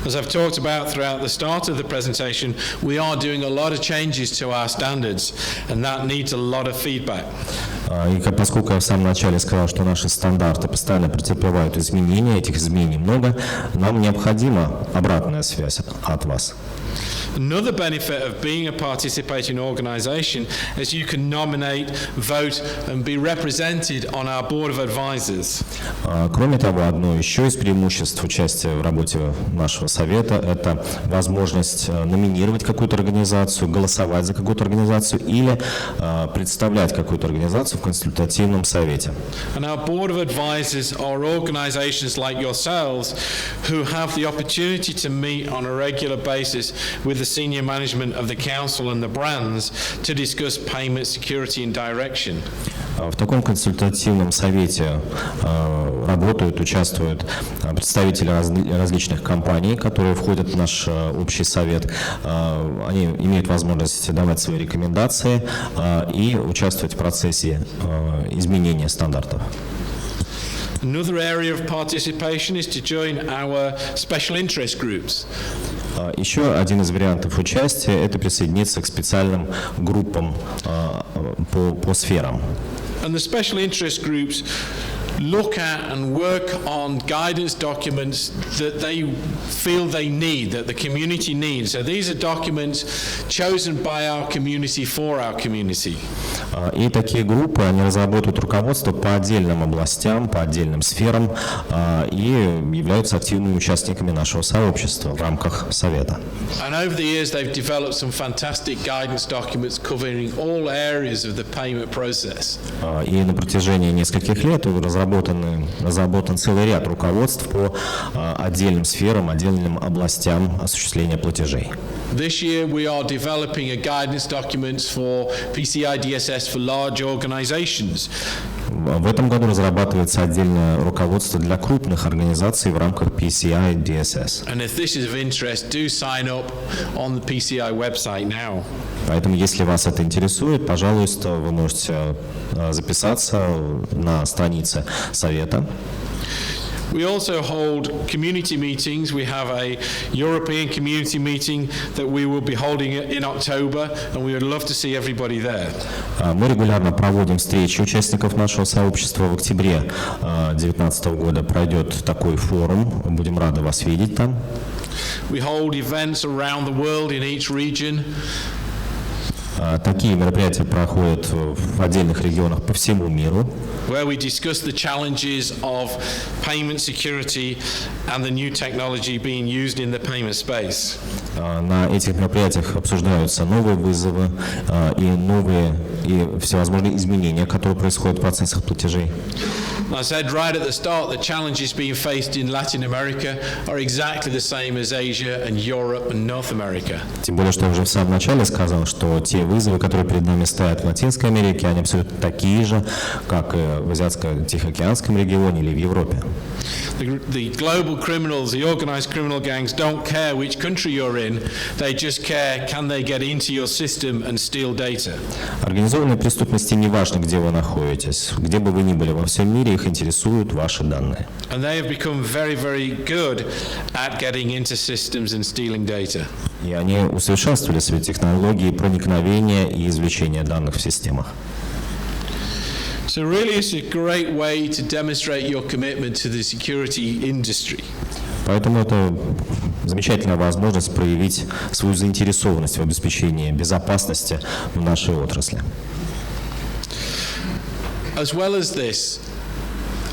As I've talked about throughout the start of the presentation, we are doing a lot of changes to our standards, and that needs a lot of feedback.
И поскольку я в самом начале сказал, что наши стандарты постоянно претерпевают изменения, этих изменений много, нам необходима обратная связь от вас.
Another benefit of being a participating organization is you can nominate, vote and be represented on our board of advisors.
Кроме того, одно еще из преимуществ участия в работе нашего совета – это возможность номинировать какую-то организацию, голосовать за какую-то организацию или представлять какую-то организацию в консультативном совете.
And our board of advisors are organizations like yourselves who have the opportunity to meet on a regular basis with the senior management of the council and the brands to discuss payment security and direction.
В таком консультативном совете работают, участвуют представители различных компаний, которые входят в наш общий совет. Они имеют возможность давать свои рекомендации и участвовать в процессе изменения стандартов.
Another area of participation is to join our special interest groups.
Еще один из вариантов участия – это присоединиться к специальным группам по сферам.
And the special interest groups look at and work on guidance documents that they feel they need, that the community needs. So these are documents chosen by our community for our community.
И такие группы, они разработают руководство по отдельным областям, по отдельным сферам и являются активными участниками нашего сообщества в рамках Совета.
And over the years they've developed some fantastic guidance documents covering all areas of the payment process.
И на протяжении нескольких лет разработан целый ряд руководств по отдельным сферам, отдельным областям осуществления платежей.
This year we are developing a guidance documents for PCI DSS for large organizations.
В этом году разрабатывается отдельное руководство для крупных организаций в рамках PCI DSS.
And if this is of interest, do sign up on the PCI website now.
Поэтому, если вас это интересует, пожалуйста, вы можете записаться на странице Совета.
We also hold community meetings. We have a European community meeting that we will be holding in October, and we would love to see everybody there.
Мы регулярно проводим встречи участников нашего сообщества. В октябре 2019 года пройдет такой форум. Будем рады вас видеть там.
We hold events around the world in each region.
Такие мероприятия проходят в отдельных регионах по всему миру,
where we discuss the challenges of payment security and the new technology being used in the payment space.
На этих мероприятиях обсуждаются новые вызовы и всевозможные изменения, которые происходят в процессах платежей.
I said right at the start, the challenges being faced in Latin America are exactly the same as Asia and Europe and North America.
Тем более, что я уже в самом начале сказал, что те вызовы, которые перед нами стоят в Латинской Америке, они абсолютно такие же, как и в Азиатско-Тихоокеанском регионе или в Европе.
The global criminals, the organized criminal gangs don't care which country you're in, they just care can they get into your system and steal data.
Организованной преступности не важно, где вы находитесь, где бы вы ни были во всем мире, их интересуют ваши данные.
And they have become very, very good at getting into systems and stealing data.
И они усовершенствовали свои технологии проникновения и извлечения данных в системах.
So really it's a great way to demonstrate your commitment to the security industry.
Поэтому это замечательная возможность проявить свою заинтересованность в обеспечении безопасности в нашей отрасли.
As well as this,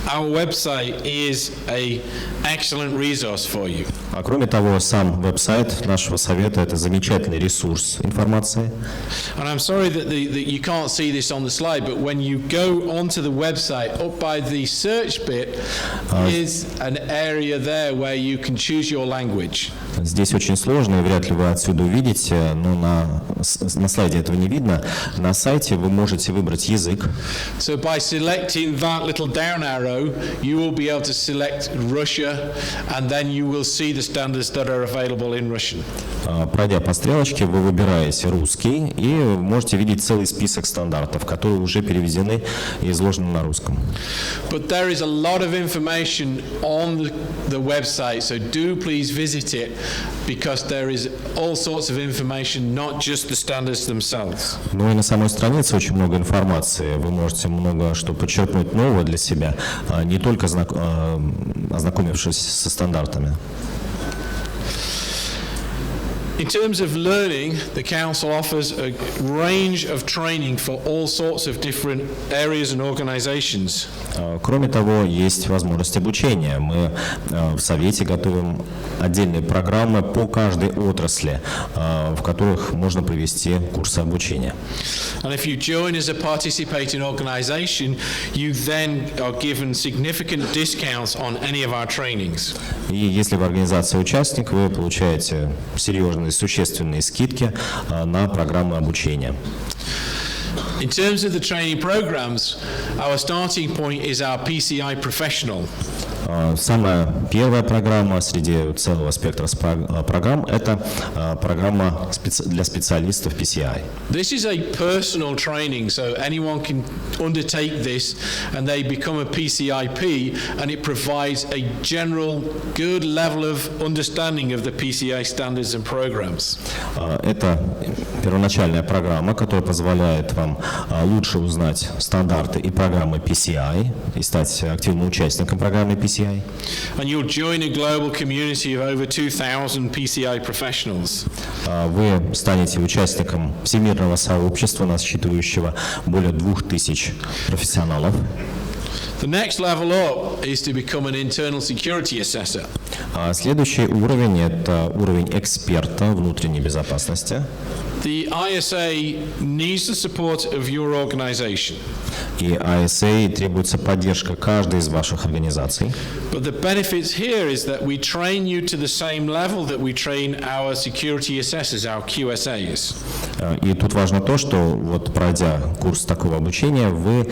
our website is an excellent resource for you.
А кроме того, сам веб-сайт нашего совета – это замечательный ресурс информации.
And I'm sorry that you can't see this on the slide, but when you go onto the website, up by the search bit is an area there where you can choose your language.
Здесь очень сложно, и вряд ли вы отсюда увидите, но на слайде этого не видно. На сайте вы можете выбрать язык.
So by selecting that little down arrow, you will be able to select Russia, and then you will see the standards that are available in Russian.
Пройдя по стрелочке, вы выбираете русский и можете видеть целый список стандартов, которые уже переведены и изложены на русском.
But there is a lot of information on the website, so do please visit it, because there is all sorts of information, not just the standards themselves.
Ну и на самой странице очень много информации. Вы можете много что подчеркнуть нового для себя, не только ознакомившись со стандартами.
In terms of learning, the Council offers a range of training for all sorts of different areas and organizations.
Кроме того, есть возможность обучения. Мы в Совете готовим отдельные программы по каждой отрасли, в которых можно провести курсы обучения.
And if you join as a participating organization, you then are given significant discounts on any of our trainings.
И если вы организация участник, вы получаете серьезные существенные скидки на программы обучения.
In terms of the training programs, our starting point is our PCI Professional.
Самая первая программа среди целого спектра программ – это программа для специалистов PCI.
This is a personal training, so anyone can undertake this and they become a PCIP, and it provides a general good level of understanding of the PCI standards and programs.
Это первоначальная программа, которая позволяет вам лучше узнать стандарты и программы PCI и стать активным участником программы PCI.
And you'll join a global community of over 2,000 PCI professionals.
Вы станете участником всемирного сообщества, насчитывающего более 2000 профессионалов.
The next level up is to become an internal security assessor.
Следующий уровень – это уровень эксперта внутренней безопасности.
The ISA needs the support of your organization.
И ISA требуется поддержка каждой из ваших организаций.
But the benefits here is that we train you to the same level that we train our security assessors, our QSAs.
И тут важно то, что вот пройдя курс такого обучения, вы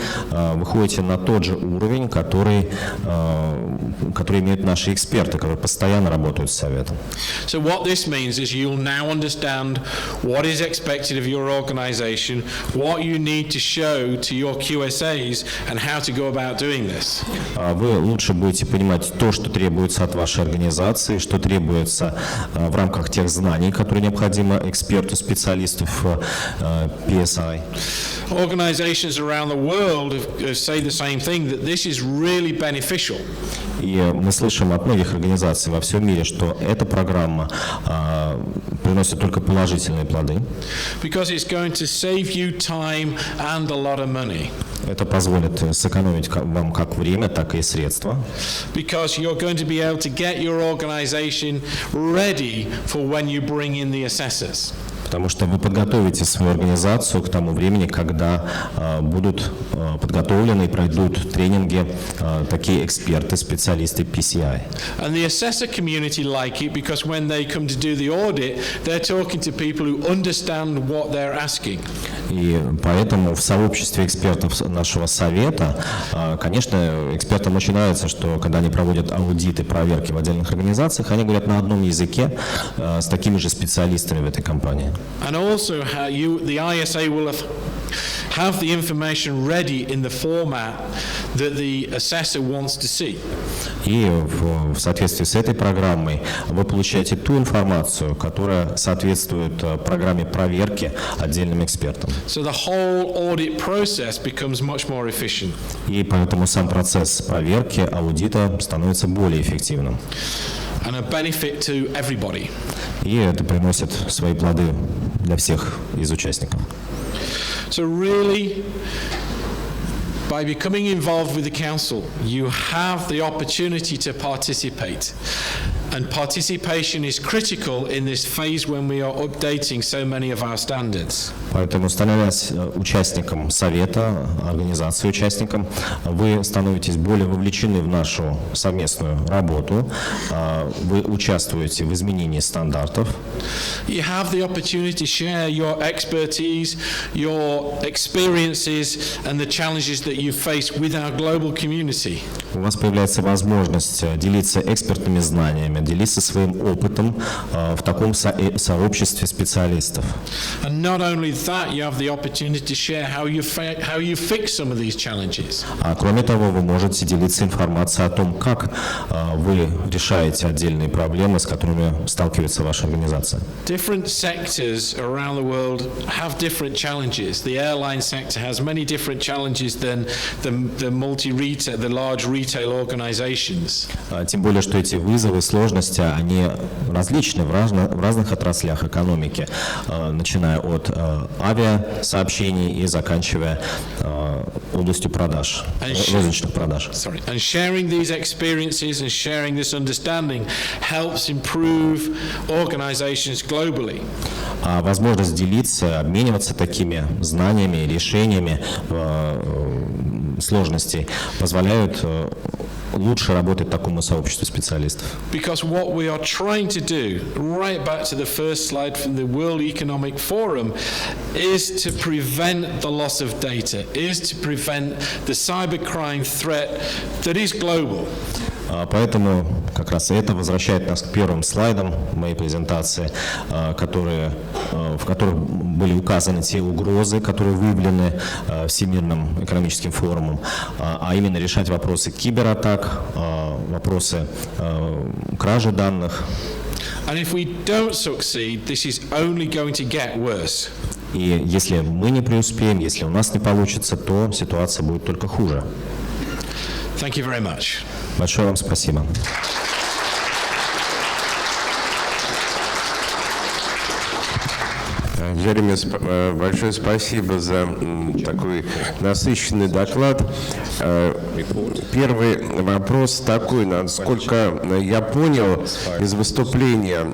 выходите на тот же уровень, который имеют наши эксперты, которые постоянно работают с Советом.
So what this means is you'll now understand what is expected of your organization, what you need to show to your QSAs, and how to go about doing this.
Вы лучше будете понимать то, что требуется от вашей организации, что требуется в рамках тех знаний, которые необходимы эксперту, специалисту в PCI.
Organizations around the world say the same thing, that this is really beneficial.
И мы слышим от многих организаций во всем мире, что эта программа приносит только положительные плоды.
Because it's going to save you time and a lot of money.
Это позволит сэкономить вам как время, так и средства.
Because you're going to be able to get your organization ready for when you bring in the assessors.
Потому что вы подготовите свою организацию к тому времени, когда будут подготовлены и пройдут тренинги такие эксперты, специалисты PCI.
And the assessor community like it because when they come to do the audit, they're talking to people who understand what they're asking.
И поэтому в сообществе экспертов нашего совета, конечно, экспертам очень нравится, что когда они проводят аудиты, проверки в отдельных организациях, они говорят на одном языке с такими же специалистами в этой компании.
And also, the ISA will have the information ready in the format that the assessor wants to see.
И в соответствии с этой программой вы получаете ту информацию, которая соответствует программе проверки отдельным экспертам.
So the whole audit process becomes much more efficient.
И поэтому сам процесс проверки, аудита становится более эффективным.
And a benefit to everybody.
И это приносит свои плоды для всех из участников.
So really, by becoming involved with the council, you have the opportunity to participate. And participation is critical in this phase when we are updating so many of our standards.
Поэтому, становясь участником совета, организации участником, вы становитесь более вовлечены в нашу совместную работу, вы участвуете в изменении стандартов.
You have the opportunity to share your expertise, your experiences, and the challenges that you face with our global community.
У вас появляется возможность делиться экспертными знаниями, делиться своим опытом в таком сообществе специалистов.
And not only that, you have the opportunity to share how you fix some of these challenges.
А кроме того, вы можете делиться информацией о том, как вы решаете отдельные проблемы, с которыми сталкивается ваша организация.
Different sectors around the world have different challenges. The airline sector has many different challenges than the multi-retail, the large retail organizations.
Тем более, что эти вызовы, сложности, они различны в разных отраслях экономики, начиная от авиасообщений и заканчивая областью продаж, розничных продаж.
And sharing these experiences and sharing this understanding helps improve organizations globally.
А возможность делиться, обмениваться такими знаниями, решениями сложностей позволяют лучше работать такому сообществу специалистов.
Because what we are trying to do, right back to the first slide from the World Economic Forum, is to prevent the loss of data, is to prevent the cybercrime threat that is global.
Поэтому как раз это возвращает нас к первым слайдам моей презентации, в которых были указаны те угрозы, которые выявлены Всемирным экономическим форумом, а именно решать вопросы кибератак, вопросы кражи данных.
And if we don't succeed, this is only going to get worse.
И если мы не преуспеем, если у нас не получится, то ситуация будет только хуже.
Thank you very much.
Большое вам спасибо.
Джереми, большое спасибо за такой насыщенный доклад. Первый вопрос такой, насколько я понял из выступления,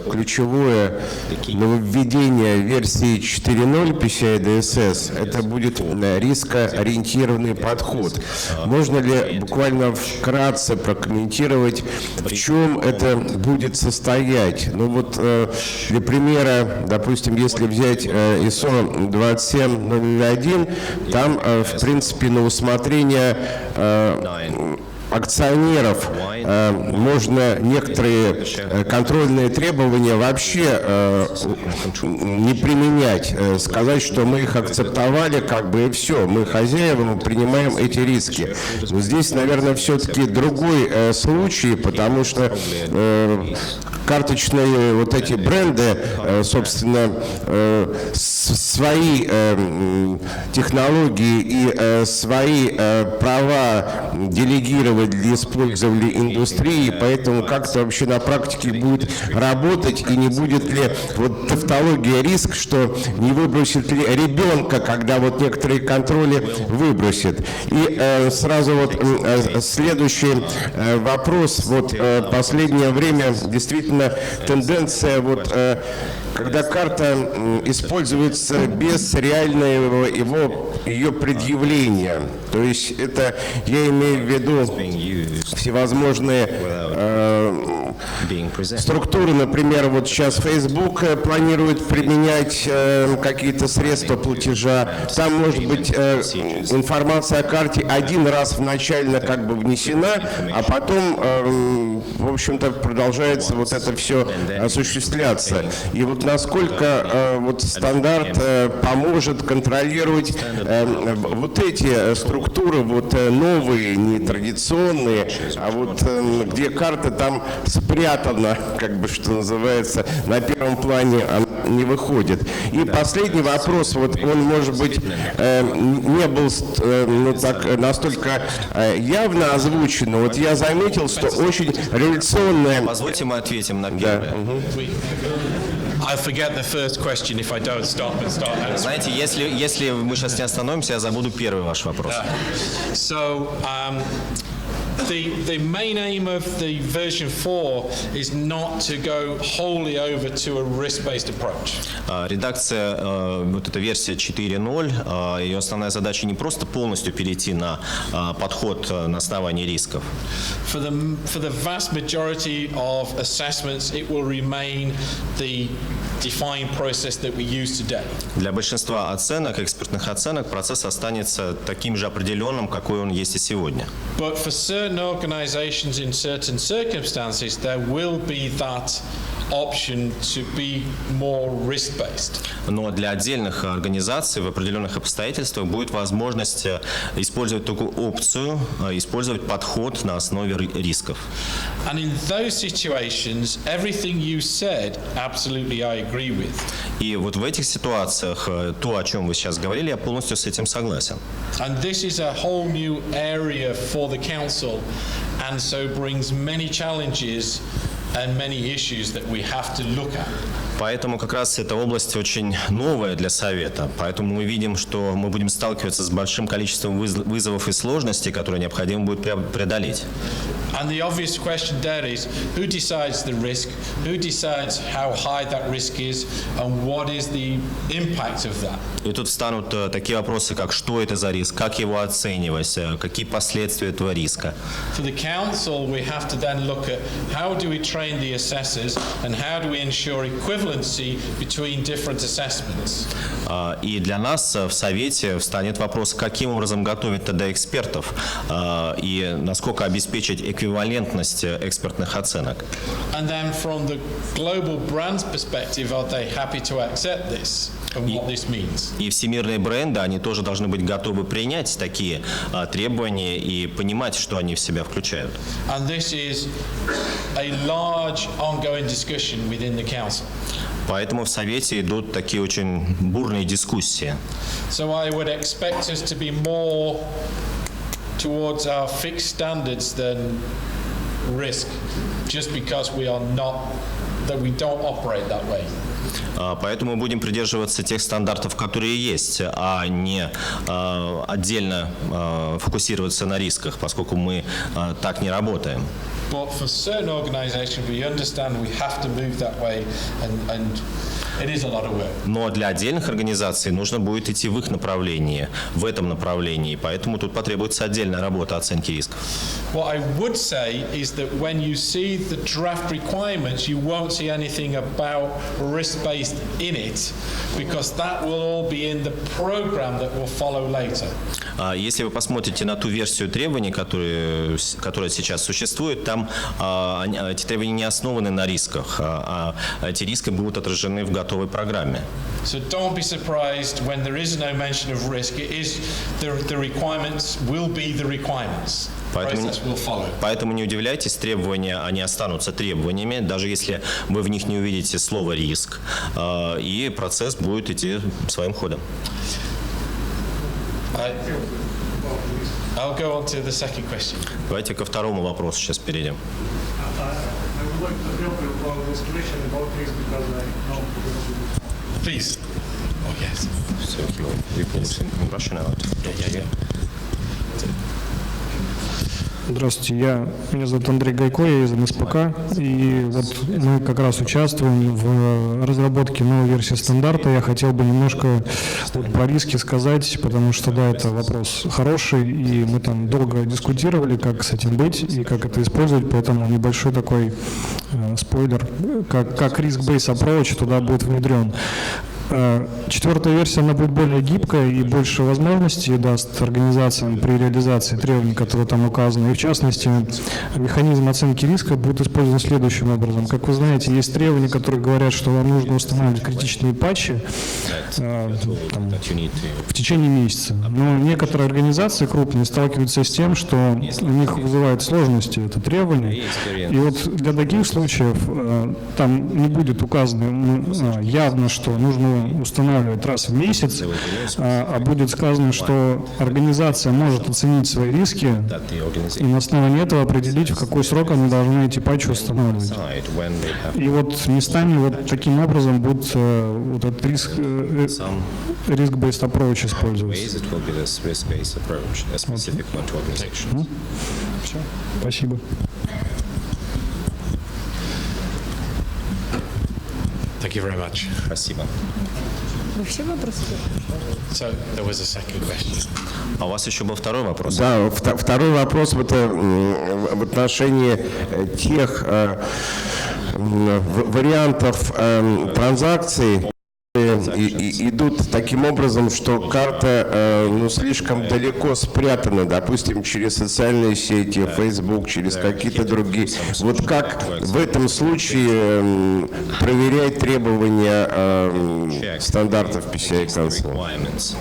ключевое нововведение версии 4.0 PCI DSS – это будет рискоориентированный подход. Можно ли буквально вкратце прокомментировать, в чем это будет состоять? Ну вот для примера, допустим, если взять ISO 27001, там, в принципе, на усмотрение акционеров можно некоторые контрольные требования вообще не применять, сказать, что мы их акцептовали, как бы и все, мы хозяева, мы принимаем эти риски. Но здесь, наверное, все-таки другой случай, потому что карточные вот эти бренды, собственно, свои технологии и свои права делегировать для использования индустрии, поэтому как-то вообще на практике будет работать и не будет ли вот тавтология риск, что не выбросит ли ребенка, когда вот некоторые контроли выбросит. И сразу вот следующий вопрос. Вот последнее время действительно тенденция вот когда карта используется без реального ее предъявления. То есть это, я имею в виду всевозможные структуры, например, вот сейчас Facebook планирует применять какие-то средства платежа. Там может быть информация о карте один раз вначально как бы внесена, а потом, в общем-то, продолжается вот это все осуществляться. И вот насколько вот стандарт поможет контролировать вот эти структуры, вот новые, не традиционные, а вот где карта там спрятана, как бы, что называется, на первом плане она не выходит. И последний вопрос, вот он, может быть, не был ну, так, настолько явно озвучен, но вот я заметил, что очень революционная...
Позвольте, мы ответим на первое.
I'll forget the first question if I don't stop and start answering.
Знаете, если мы сейчас не остановимся, я забуду первый ваш вопрос.
So, the main aim of the version 4 is not to go wholly over to a risk-based approach.
Редакция, вот эта версия 4.0, ее основная задача не просто полностью перейти на подход на основании рисков.
For the vast majority of assessments, it will remain the defined process that we use today.
Для большинства оценок, экспертных оценок, процесс останется таким же определенным, какой он есть и сегодня.
But for certain organizations in certain circumstances, there will be that option to be more risk-based.
Но для отдельных организаций в определенных обстоятельствах будет возможность использовать такую опцию, использовать подход на основе рисков.
And in those situations, everything you said, absolutely I agree with.
И вот в этих ситуациях то, о чем вы сейчас говорили, я полностью с этим согласен.
And this is a whole new area for the council, and so brings many challenges and many issues that we have to look at.
Поэтому как раз эта область очень новая для Совета. Поэтому мы видим, что мы будем сталкиваться с большим количеством вызовов и сложностей, которые необходимо будет преодолеть.
And the obvious question there is, who decides the risk, who decides how high that risk is, and what is the impact of that?
И тут встанут такие вопросы, как что это за риск, как его оценивать, какие последствия этого риска.
For the council, we have to then look at how do we train the assessors and how do we ensure equivalency between different assessments.
И для нас в Совете встанет вопрос, каким образом готовить тогда экспертов и насколько обеспечить эквивалентность экспертных оценок.
And then from the global brand's perspective, are they happy to accept this and what this means?
И всемирные бренды, они тоже должны быть готовы принять такие требования и понимать, что они в себя включают.
And this is a large ongoing discussion within the council.
Поэтому в Совете идут такие очень бурные дискуссии.
So I would expect us to be more towards our fixed standards than risk, just because we are not, that we don't operate that way.
Поэтому мы будем придерживаться тех стандартов, которые есть, а не отдельно фокусироваться на рисках, поскольку мы так не работаем.
But for certain organizations, we understand we have to move that way, and it is a lot of work.
Но для отдельных организаций нужно будет идти в их направлении, в этом направлении, поэтому тут потребуется отдельная работа оценки рисков.
What I would say is that when you see the draft requirements, you won't see anything about risk-based in it, because that will all be in the program that will follow later.
Если вы посмотрите на ту версию требований, которая сейчас существует, там эти требования не основаны на рисках, а эти риски будут отражены в готовой программе.
So don't be surprised when there is no mention of risk. It is the requirements will be the requirements.
Поэтому не удивляйтесь, требования, они останутся требованиями, даже если вы в них не увидите слово «риск», и процесс будет идти своим ходом.
I'll go on to the second question.
Давайте ко второму вопросу сейчас перейдем.
Please. Oh, yes.
So you in Russian out. Yeah.
Здравствуйте, меня зовут Андрей Гайко, я из НСПК, и вот мы как раз участвуем в разработке новой версии стандарта. Я хотел бы немножко вот про риски сказать, потому что, да, это вопрос хороший, и мы там долго дискутировали, как с этим быть и как это использовать, поэтому небольшой такой спойлер, как risk-based approach туда будет внедрен. Четвертая версия, она будет более гибкая и больше возможностей даст организациям при реализации требований, которые там указаны. И в частности, механизм оценки риска будет использован следующим образом. Как вы знаете, есть требования, которые говорят, что вам нужно устанавливать критичные патчи в течение месяца. Но некоторые организации крупные сталкиваются с тем, что у них вызывает сложности это требование. И вот для таких случаев там не будет указано явно, что нужно устанавливать раз в месяц, а будет сказано, что организация может оценить свои риски и на основании этого определить, в какой срок они должны эти патчи устанавливать. И вот местами вот таким образом будет вот этот risk-based approach использоваться. Все. Спасибо.
Thank you very much.
Спасибо.
Вы все вопросы?
So there was a second question.
А у вас еще был второй вопрос?
Да, второй вопрос в отношении тех вариантов транзакций, идут таким образом, что карта слишком далеко спрятана, допустим, через социальные сети, Facebook, через какие-то другие. Вот как в этом случае проверять требования стандартов PCI конференции?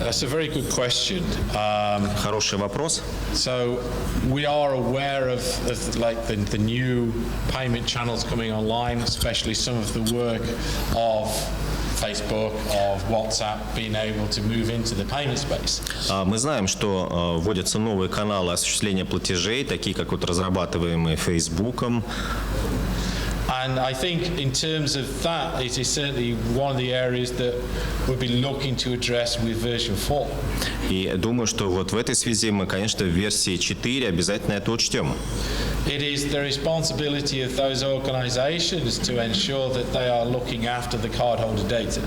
That's a very good question.
Хороший вопрос.
So we are aware of like the new payment channels coming online, especially some of the work of Facebook, of WhatsApp being able to move into the payment space.
Мы знаем, что вводятся новые каналы осуществления платежей, такие как вот разрабатываемые Фейсбуком.
And I think in terms of that, it is certainly one of the areas that we'll be looking to address with version 4.
И думаю, что вот в этой связи мы, конечно, в версии 4 обязательно это учтем.
It is the responsibility of those organizations to ensure that they are looking after the cardholder data.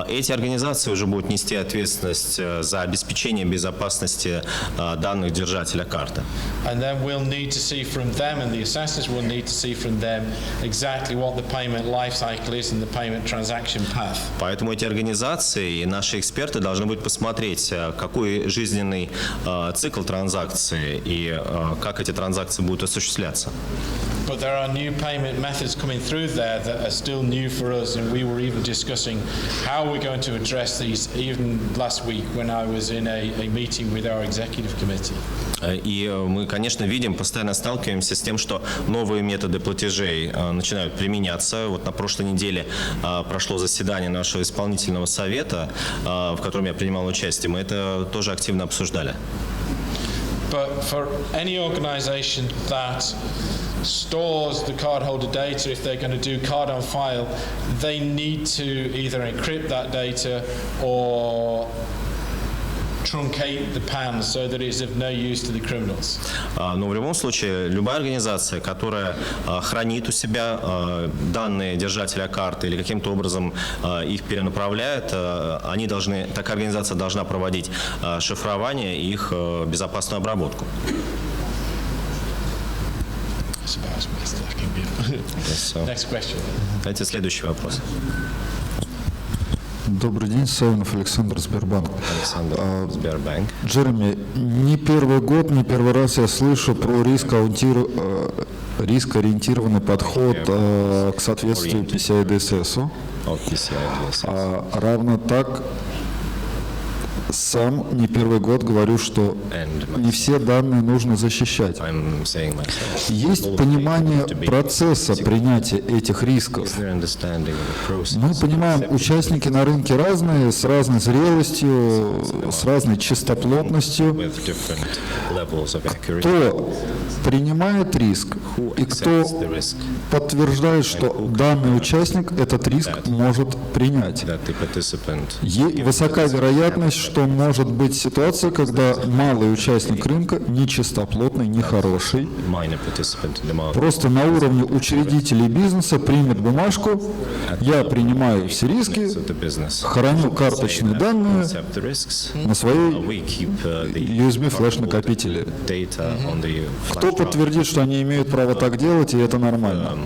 Эти организации уже будут нести ответственность за обеспечение безопасности данных держателя карты.
And then we'll need to see from them, and the assessors will need to see from them exactly what the payment life cycle is and the payment transaction path.
Поэтому эти организации и наши эксперты должны будут посмотреть, какой жизненный цикл транзакции и как эти транзакции будут осуществляться.
But there are new payment methods coming through there that are still new for us, and we were even discussing how we're going to address these even last week when I was in a meeting with our executive committee.
И мы, конечно, видим, постоянно сталкиваемся с тем, что новые методы платежей начинают применяться. Вот на прошлой неделе прошло заседание нашего исполнительного совета, в котором я принимал участие. Мы это тоже активно обсуждали.
But for any organization that stores the cardholder data, if they're going to do card on file, they need to either encrypt that data or truncate the PAN so that it's of no use to the criminals.
Но в любом случае, любая организация, которая хранит у себя данные держателя карты или каким-то образом их перенаправляет, такая организация должна проводить шифрование и их безопасную обработку.
Next question.
Давайте следующий вопрос.
Добрый день, Савинов Александр, Сбербанк.
Александр, Сбербанк.
Джереми, не первый год, не первый раз я слышу про рискоориентированный подход к соответствию PCI DSS. Равно так сам не первый год говорю, что не все данные нужно защищать. Есть понимание процесса принятия этих рисков. Мы понимаем, участники на рынке разные, с разной зрелостью, с разной чистоплотностью. Кто принимает риск и кто подтверждает, что данный участник этот риск может принять. Высока вероятность, что может быть ситуация, когда малый участник рынка нечистоплотный, нехороший, просто на уровне учредителей бизнеса примет бумажку, я принимаю все риски, храню карточные данные на своей USB флеш-накопителе. Кто подтвердит, что они имеют право так делать, и это нормально?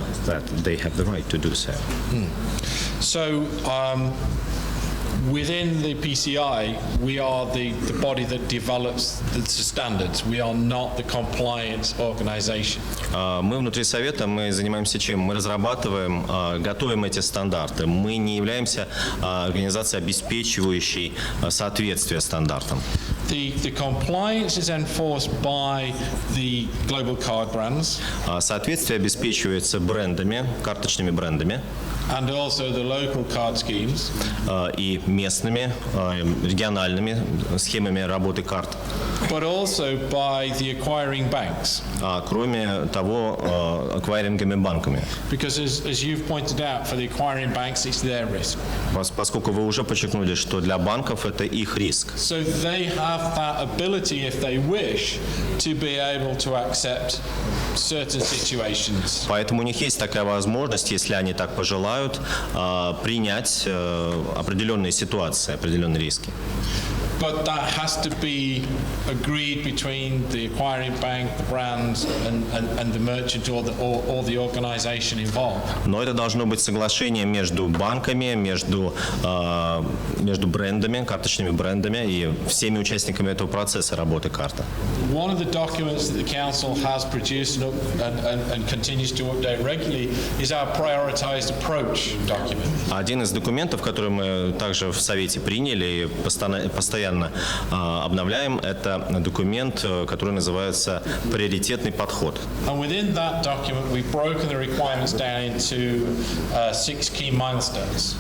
Within the PCI, we are the body that develops the standards. We are not the compliance organization.
Мы внутри Совета, мы занимаемся чем? Мы разрабатываем, готовим эти стандарты. Мы не являемся организацией, обеспечивающей соответствие стандартам.
The compliance is enforced by the global card brands.
Соответствие обеспечивается брендами, карточными брендами.
And also the local card schemes.
И местными, региональными схемами работы карт.
But also by the acquiring banks.
Кроме того, аквайринговыми банками.
Because as you've pointed out, for the acquiring banks, it's their risk.
Поскольку вы уже подчеркнули, что для банков это их риск.
So they have that ability, if they wish, to be able to accept certain situations.
Поэтому у них есть такая возможность, если они так пожелают, принять определенные ситуации, определенные риски.
But that has to be agreed between the acquiring bank, the brands, and the merchant or the organization involved.
Но это должно быть соглашение между банками, между брендами, карточными брендами и всеми участниками этого процесса работы карты.
One of the documents that the council has produced and continues to update regularly is our prioritized approach document.
Один из документов, который мы также в Совете приняли и постоянно обновляем, это документ, который называется «Приоритетный подход».
And within that document, we've broken the requirements down into 6 key milestones.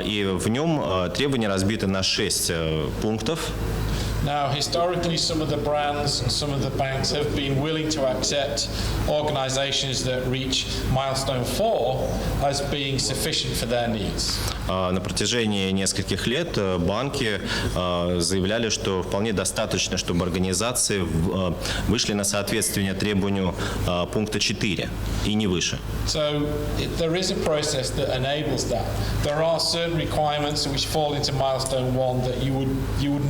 И в нем требования разбиты на 6 пунктов.
Now, historically, some of the brands and some of the banks have been willing to accept organizations that reach milestone 4 as being sufficient for their needs.
На протяжении нескольких лет банки заявляли, что вполне достаточно, чтобы организации вышли на соответствие требованию пункта 4 и не выше.
So there is a process that enables that. There are certain requirements which fall into milestone 1 that you would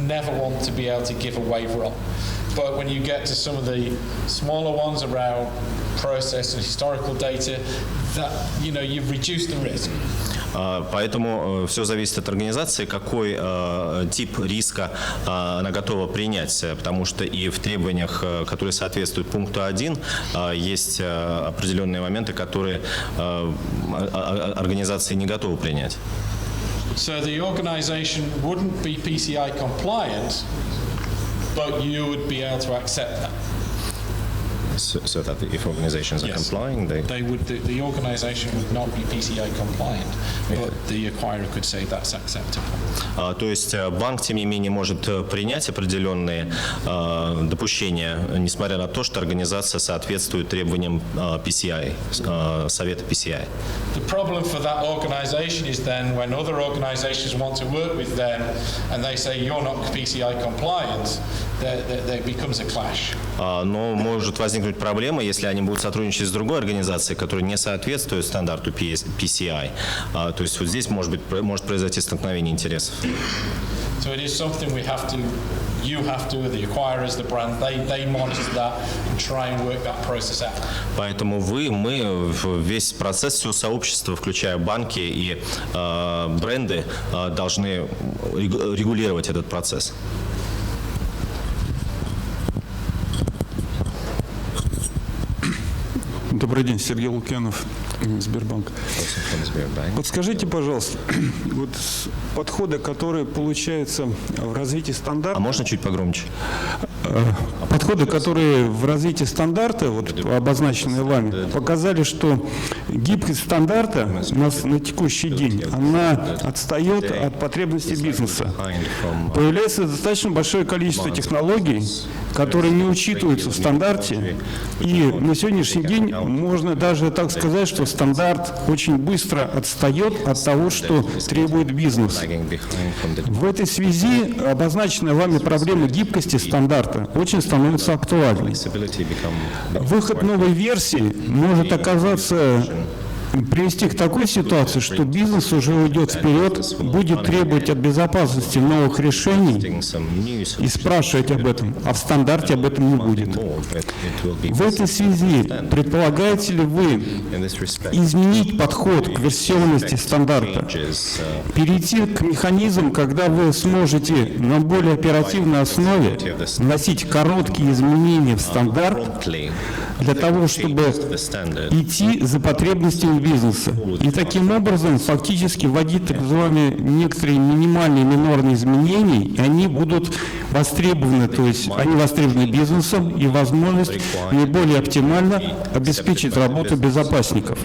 never want to be able to give a waiver on. But when you get to some of the smaller ones around process and historical data, that you've reduced the risk.
Поэтому все зависит от организации, какой тип риска она готова принять, потому что и в требованиях, которые соответствуют пункту 1, есть определенные моменты, которые организации не готовы принять.
So the organization wouldn't be PCI compliant, but you would be able to accept that.
So that if organizations are complying,
the organization would not be PCI compliant, but the acquirer could say that's acceptable.
То есть банк, тем не менее, может принять определенные допущения, несмотря на то, что организация соответствует требованиям PCI, Совета PCI.
The problem for that organization is then when other organizations want to work with them and they say you're not PCI compliant, there becomes a clash.
Но может возникнуть проблема, если они будут сотрудничать с другой организацией, которая не соответствует стандарту PCI. То есть вот здесь может произойти столкновение интересов.
So it is something you have to, the acquirers, the brand, they monitor that and try and work that process out.
Поэтому мы, весь процесс, все сообщество, включая банки и бренды, должны регулировать этот процесс.
Добрый день, Сергей Лукьянов, Сбербанк. Подскажите, пожалуйста, вот подходы, которые получаются в развитии стандарта...
А можно чуть погромче?
Подходы, которые в развитии стандарта, вот обозначенные вами, показали, что гибкость стандарта у нас на текущий день, она отстает от потребностей бизнеса. Появляется достаточно большое количество технологий, которые не учитываются в стандарте, и на сегодняшний день можно даже так сказать, что стандарт очень быстро отстает от того, что требует бизнес. В этой связи обозначенная вами проблема гибкости стандарта очень становится актуальной. Выход новой версии может оказаться привести к такой ситуации, что бизнес уже уйдет вперед, будет требовать от безопасности новых решений и спрашивать об этом, а в стандарте об этом не будет. В этой связи предполагаете ли вы изменить подход к версионности стандарта, перейти к механизму, когда вы сможете на более оперативной основе вносить короткие изменения в стандарт для того, чтобы идти за потребностями бизнеса. И таким образом фактически вводить так называемые некоторые минимальные минорные изменения, и они будут востребованы, то есть они востребованы бизнесом и возможность наиболее оптимально обеспечить работу безопасников.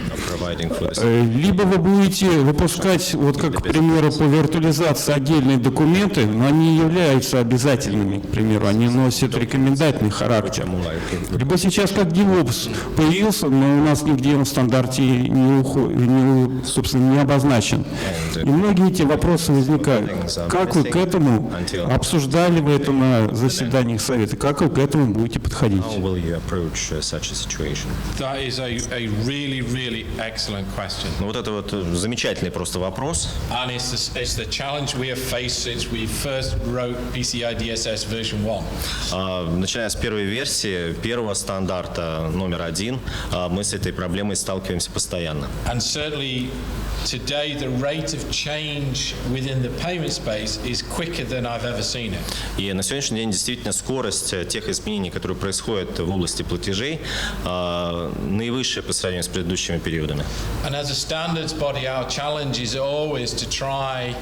Либо вы будете выпускать, вот как, к примеру, по виртуализации отдельные документы, но они не являются обязательными, к примеру, они носят рекомендательный характер. Либо сейчас как DevOps появился, но у нас нигде он в стандарте собственно, не обозначен. И многие эти вопросы возникают. Как вы к этому, обсуждали вы это на заседаниях Совета, как вы к этому будете подходить?
Ну, вот это вот замечательный просто вопрос. Начиная с первой версии, первого стандарта номер 1, мы с этой проблемой сталкиваемся постоянно.
And certainly today the rate of change within the payment space is quicker than I've ever seen it.
И на сегодняшний день действительно скорость тех изменений, которые происходят в области платежей, наивысшая по сравнению с предыдущими периодами.
And as a standards body, our challenge is always to try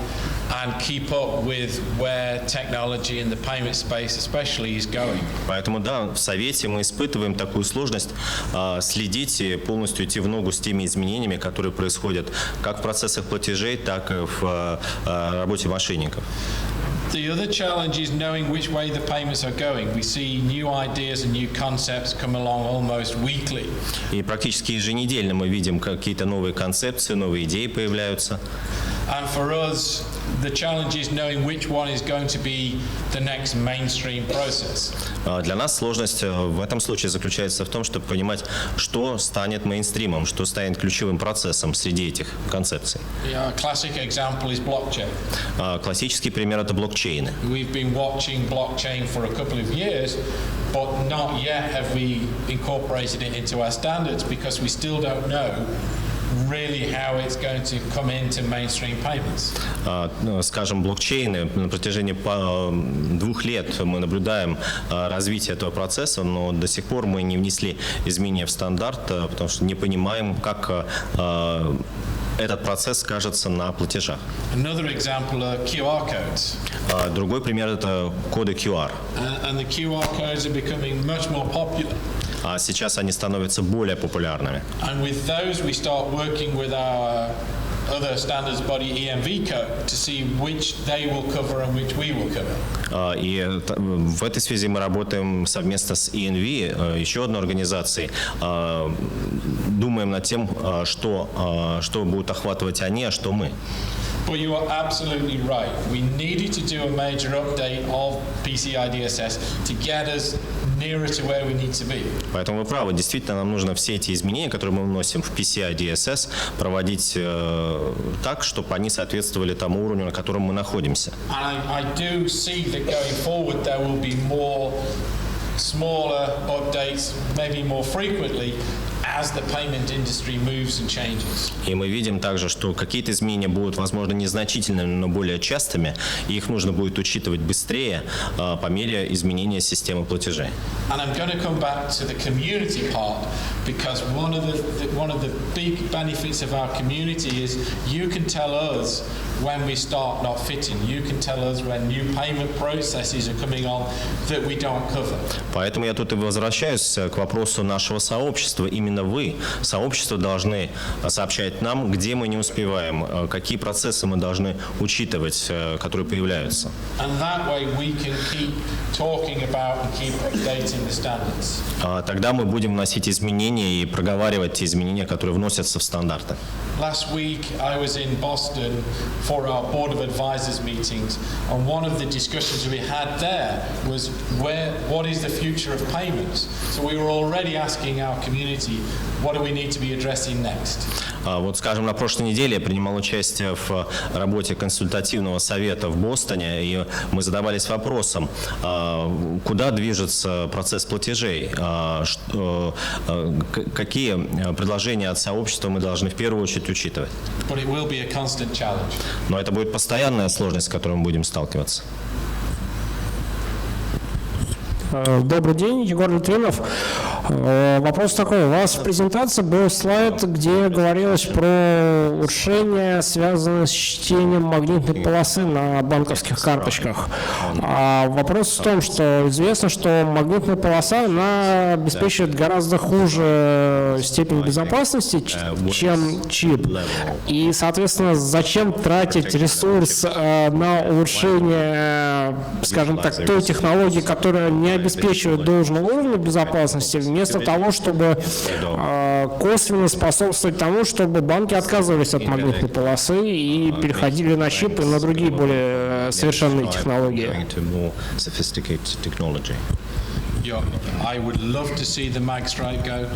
and keep up with where technology in the payment space especially is going.
Поэтому да, в Совете мы испытываем такую сложность следить и полностью идти в ногу с теми изменениями, которые происходят как в процессах платежей, так и в работе мошенников.
The other challenge is knowing which way the payments are going. We see new ideas and new concepts come along almost weekly.
И практически еженедельно мы видим какие-то новые концепции, новые идеи появляются.
And for us, the challenge is knowing which one is going to be the next mainstream process.
Для нас сложность в этом случае заключается в том, чтобы понимать, что станет мейнстримом, что станет ключевым процессом среди этих концепций.
A classic example is blockchain.
Классический пример – это блокчейны.
We've been watching blockchain for a couple of years, but not yet have we incorporated it into our standards because we still don't know really how it's going to come into mainstream payments.
Скажем, блокчейны, на протяжении 2 лет мы наблюдаем развитие этого процесса, но до сих пор мы не внесли изменения в стандарт, потому что не понимаем, как этот процесс скажется на платежах.
Another example are QR codes.
Другой пример – это коды QR.
And the QR codes are becoming much more popular.
А сейчас они становятся более популярными.
And with those we start working with our other standards body EMV code to see which they will cover and which we will cover.
И в этой связи мы работаем совместно с ENV, еще одной организацией, думаем над тем, что будут охватывать они, а что мы.
But you are absolutely right. We needed to do a major update of PCI DSS to get us nearer to where we need to be.
Поэтому вы правы. Действительно, нам нужно все эти изменения, которые мы вносим в PCI DSS, проводить так, чтобы они соответствовали тому уровню, на котором мы находимся.
And I do see that going forward there will be more smaller updates, maybe more frequently, as the payment industry moves and changes.
И мы видим также, что какие-то изменения будут, возможно, незначительными, но более частыми, и их нужно будет учитывать быстрее по мере изменения системы платежей.
And I'm going to come back to the community part because one of the big benefits of our community is you can tell us when we start not fitting. You can tell us when new payment processes are coming on that we don't cover.
Поэтому я тут и возвращаюсь к вопросу нашего сообщества. Именно вы, сообщество, должны сообщать нам, где мы не успеваем, какие процессы мы должны учитывать, которые появляются. Тогда мы будем вносить изменения и проговаривать те изменения, которые вносятся в стандарты.
Last week I was in Boston for our Board of Advisors meetings, and one of the discussions we had there was what is the future of payments? So we were already asking our community, what do we need to be addressing next?
Вот, скажем, на прошлой неделе я принимал участие в работе консультативного совета в Бостоне, и мы задавались вопросом, куда движется процесс платежей, какие предложения от сообщества мы должны в первую очередь учитывать. Но это будет постоянная сложность, с которой мы будем сталкиваться.
Добрый день, Егор Литвинов. Вопрос такой. У вас в презентации был слайд, где говорилось про улучшения, связанные с чтением магнитной полосы на банковских карточках. Вопрос в том, что известно, что магнитная полоса она обеспечивает гораздо хуже степень безопасности, чем чип. И, соответственно, зачем тратить ресурс на улучшение, скажем так, той технологии, которая не обеспечивает должного уровня безопасности, вместо того, чтобы косвенно способствовать тому, чтобы банки отказывались от магнитной полосы и переходили на чипы и на другие более совершенные технологии.
I would love to see the mag stripe go.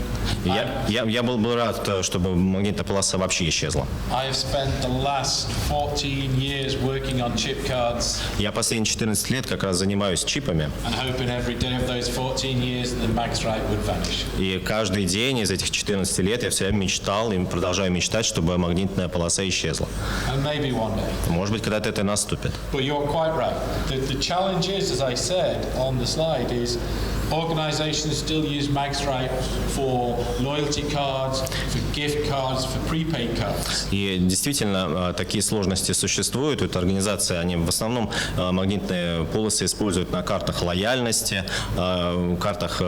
Я был бы рад, чтобы магнитная полоса вообще исчезла.
I have spent the last 14 years working on chip cards.
Я последние 14 лет как раз занимаюсь чипами.
And hoping every day of those 14 years the mag stripe would vanish.
И каждый день из этих 14 лет я все время мечтал и продолжаю мечтать, чтобы магнитная полоса исчезла.
And maybe one day.
Может быть, когда-то это наступит.
But you're quite right. The challenge is, as I said on the slide, is organizations still use magstripe for loyalty cards, for gift cards, for prepaid cards.
И действительно такие сложности существуют. Вот организации, они в основном магнитные полосы используют на картах лояльности, картах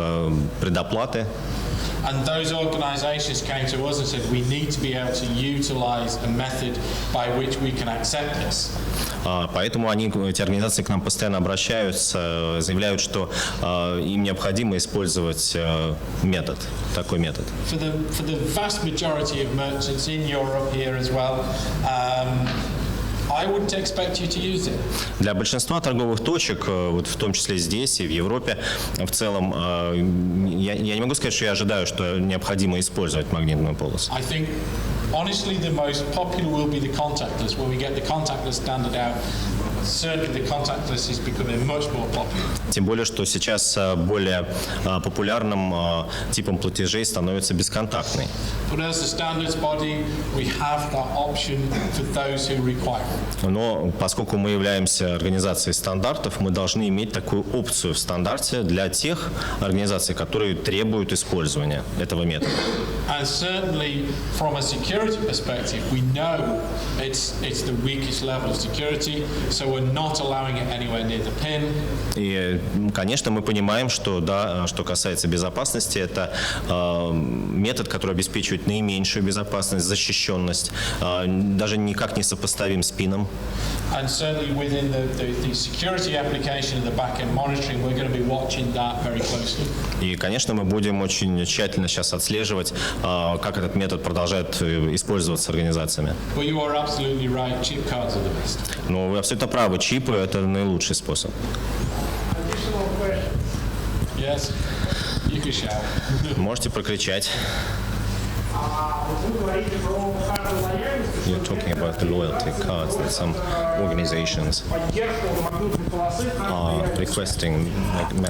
предоплаты.
And those organizations came to us and said we need to be able to utilize a method by which we can accept this.
Поэтому эти организации к нам постоянно обращаются, заявляют, что им необходимо использовать такой метод.
For the vast majority of merchants in Europe here as well, I wouldn't expect you to use it.
Для большинства торговых точек, вот в том числе здесь и в Европе, в целом, я не могу сказать, что я ожидаю, что необходимо использовать магнитную полосу.
I think, honestly, the most popular will be the contactless. When we get the contactless standard out, certainly the contactless is becoming much more popular.
Тем более, что сейчас более популярным типом платежей становится бесконтактный.
But as a standards body, we have that option for those who require it.
Но поскольку мы являемся организацией стандартов, мы должны иметь такую опцию в стандарте для тех организаций, которые требуют использования этого метода.
And certainly, from a security perspective, we know it's the weakest level of security, so we're not allowing it anywhere near the pin.
И, конечно, мы понимаем, что, да, что касается безопасности, это метод, который обеспечивает наименьшую безопасность, защищенность, даже никак не сопоставим с пином.
And certainly within the security application and the back-end monitoring, we're going to be watching that very closely.
И, конечно, мы будем очень тщательно сейчас отслеживать, как этот метод продолжает использоваться организациями.
But you are absolutely right, chip cards are the best.
Но вы абсолютно правы, чипы – это наилучший способ.
Yes, you can shout.
Можете прокричать. You're talking about the loyalty cards that some organizations are requesting.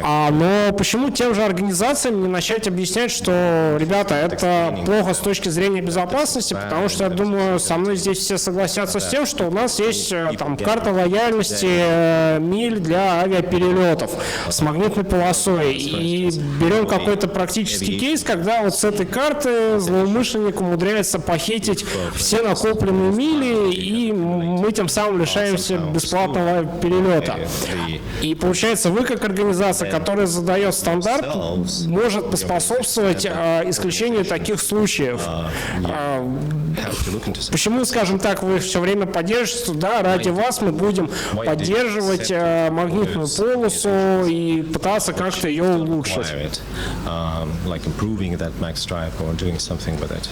Но почему тем же организациям не начать объяснять, что, ребята, это плохо с точки зрения безопасности, потому что, я думаю, со мной здесь все согласятся с тем, что у нас есть там карта лояльности миль для авиаперелетов с магнитной полосой. И берем какой-то практический кейс, когда вот с этой карты злоумышленник умудряется похитить все накопленные мили, и мы тем самым лишаемся бесплатного перелета. И получается, вы как организация, которая задает стандарт, может поспособствовать исключению таких случаев. Почему, скажем так, вы все время поддерживаете, что да, ради вас мы будем поддерживать магнитную полосу и пытаться как-то ее улучшить?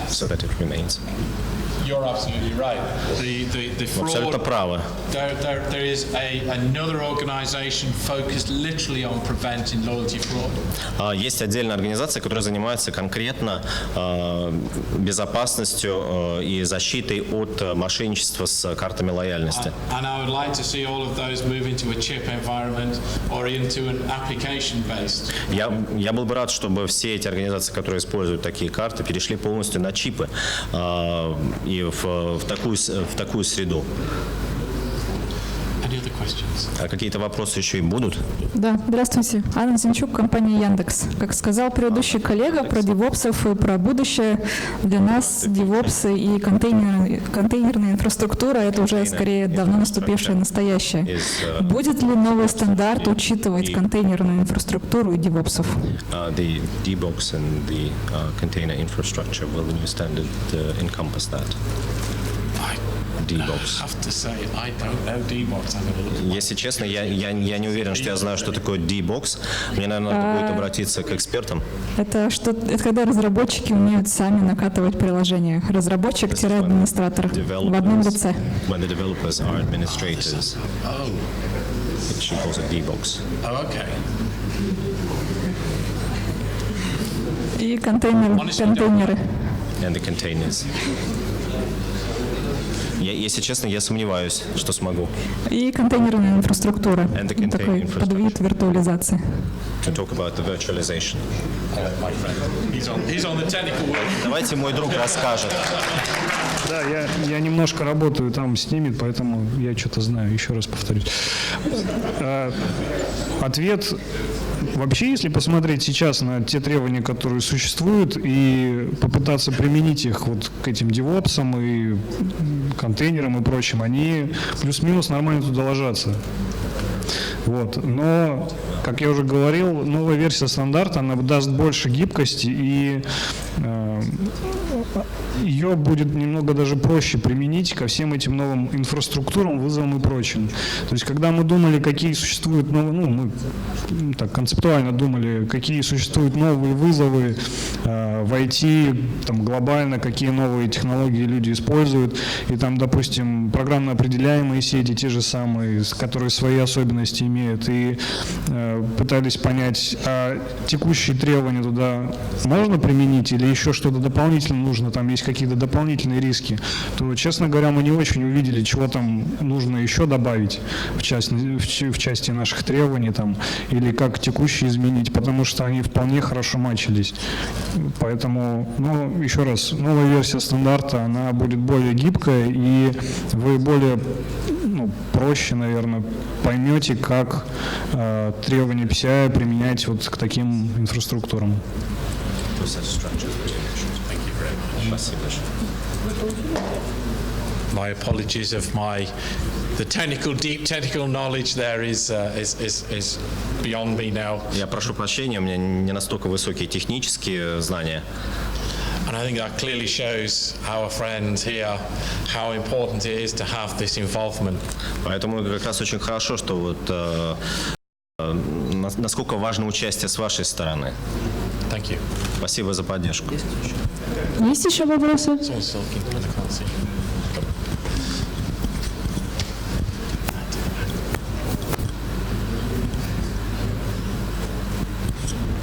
So that it remains.
You're absolutely right. The
Абсолютно
fraud,
правы.
there is another organization focused literally on preventing loyalty fraud.
Есть отдельная организация, которая занимается конкретно безопасностью и защитой от мошенничества с картами лояльности.
And I would like to see all of those move into a chip environment or into an application-based.
Я был бы рад, чтобы все эти организации, которые используют такие карты, перешли полностью на чипы и в такую среду. А какие-то вопросы еще и будут?
Да, здравствуйте. Анна Зинчук, компания Яндекс. Как сказал предыдущий коллега про девопсов и про будущее, для нас девопсы и контейнерная инфраструктура – это уже скорее давно наступившее настоящее. Будет ли новый стандарт учитывать контейнерную инфраструктуру и девопсов?
The D-box and the container infrastructure, will the new standard encompass that? D-box. Если честно, я не уверен, что я знаю, что такое D-box. Мне, наверное, надо будет обратиться к экспертам.
Это когда разработчики умеют сами накатывать приложение. Разработчик-администратор в одном лице.
When the developers are administrators, she calls it D-box.
И контейнеры.
And the containers. Если честно, я сомневаюсь, что смогу.
И контейнерная инфраструктура. Такой подвид виртуализации.
To talk about the virtualization. Давайте мой друг расскажет.
Да, я немножко работаю там с ними, поэтому я что-то знаю, еще раз повторюсь. Ответ вообще, если посмотреть сейчас на те требования, которые существуют, и попытаться применить их вот к этим девопсам и контейнерам и прочим, они плюс-минус нормально туда ложатся. Вот. Но, как я уже говорил, новая версия стандарта, она даст больше гибкости, и ее будет немного даже проще применить ко всем этим новым инфраструктурам, вызовам и прочим. То есть, когда мы думали, какие существуют новые, мы так концептуально думали, какие существуют новые вызовы в IT, там, глобально, какие новые технологии люди используют, и там, допустим, программно определяемые сети, те же самые, которые свои особенности имеют, и пытались понять, а текущие требования туда можно применить или еще что-то дополнительно нужно, там есть какие-то дополнительные риски, то, честно говоря, мы не очень увидели, чего там нужно еще добавить в части наших требований там, или как текущие изменить, потому что они вполне хорошо матчились. Поэтому, еще раз, новая версия стандарта, она будет более гибкая, и вы более проще, наверное, поймете, как требования PCI применять вот к таким инфраструктурам.
Спасибо.
My apologies of the deep technical knowledge there is beyond me now.
Я прошу прощения, у меня не настолько высокие технические знания.
And I think that clearly shows our friends here how important it is to have this involvement.
Поэтому как раз очень хорошо, что вот насколько важно участие с вашей стороны.
Thank you.
Спасибо за поддержку.
Есть еще вопросы?
Someone's talking, I can't see.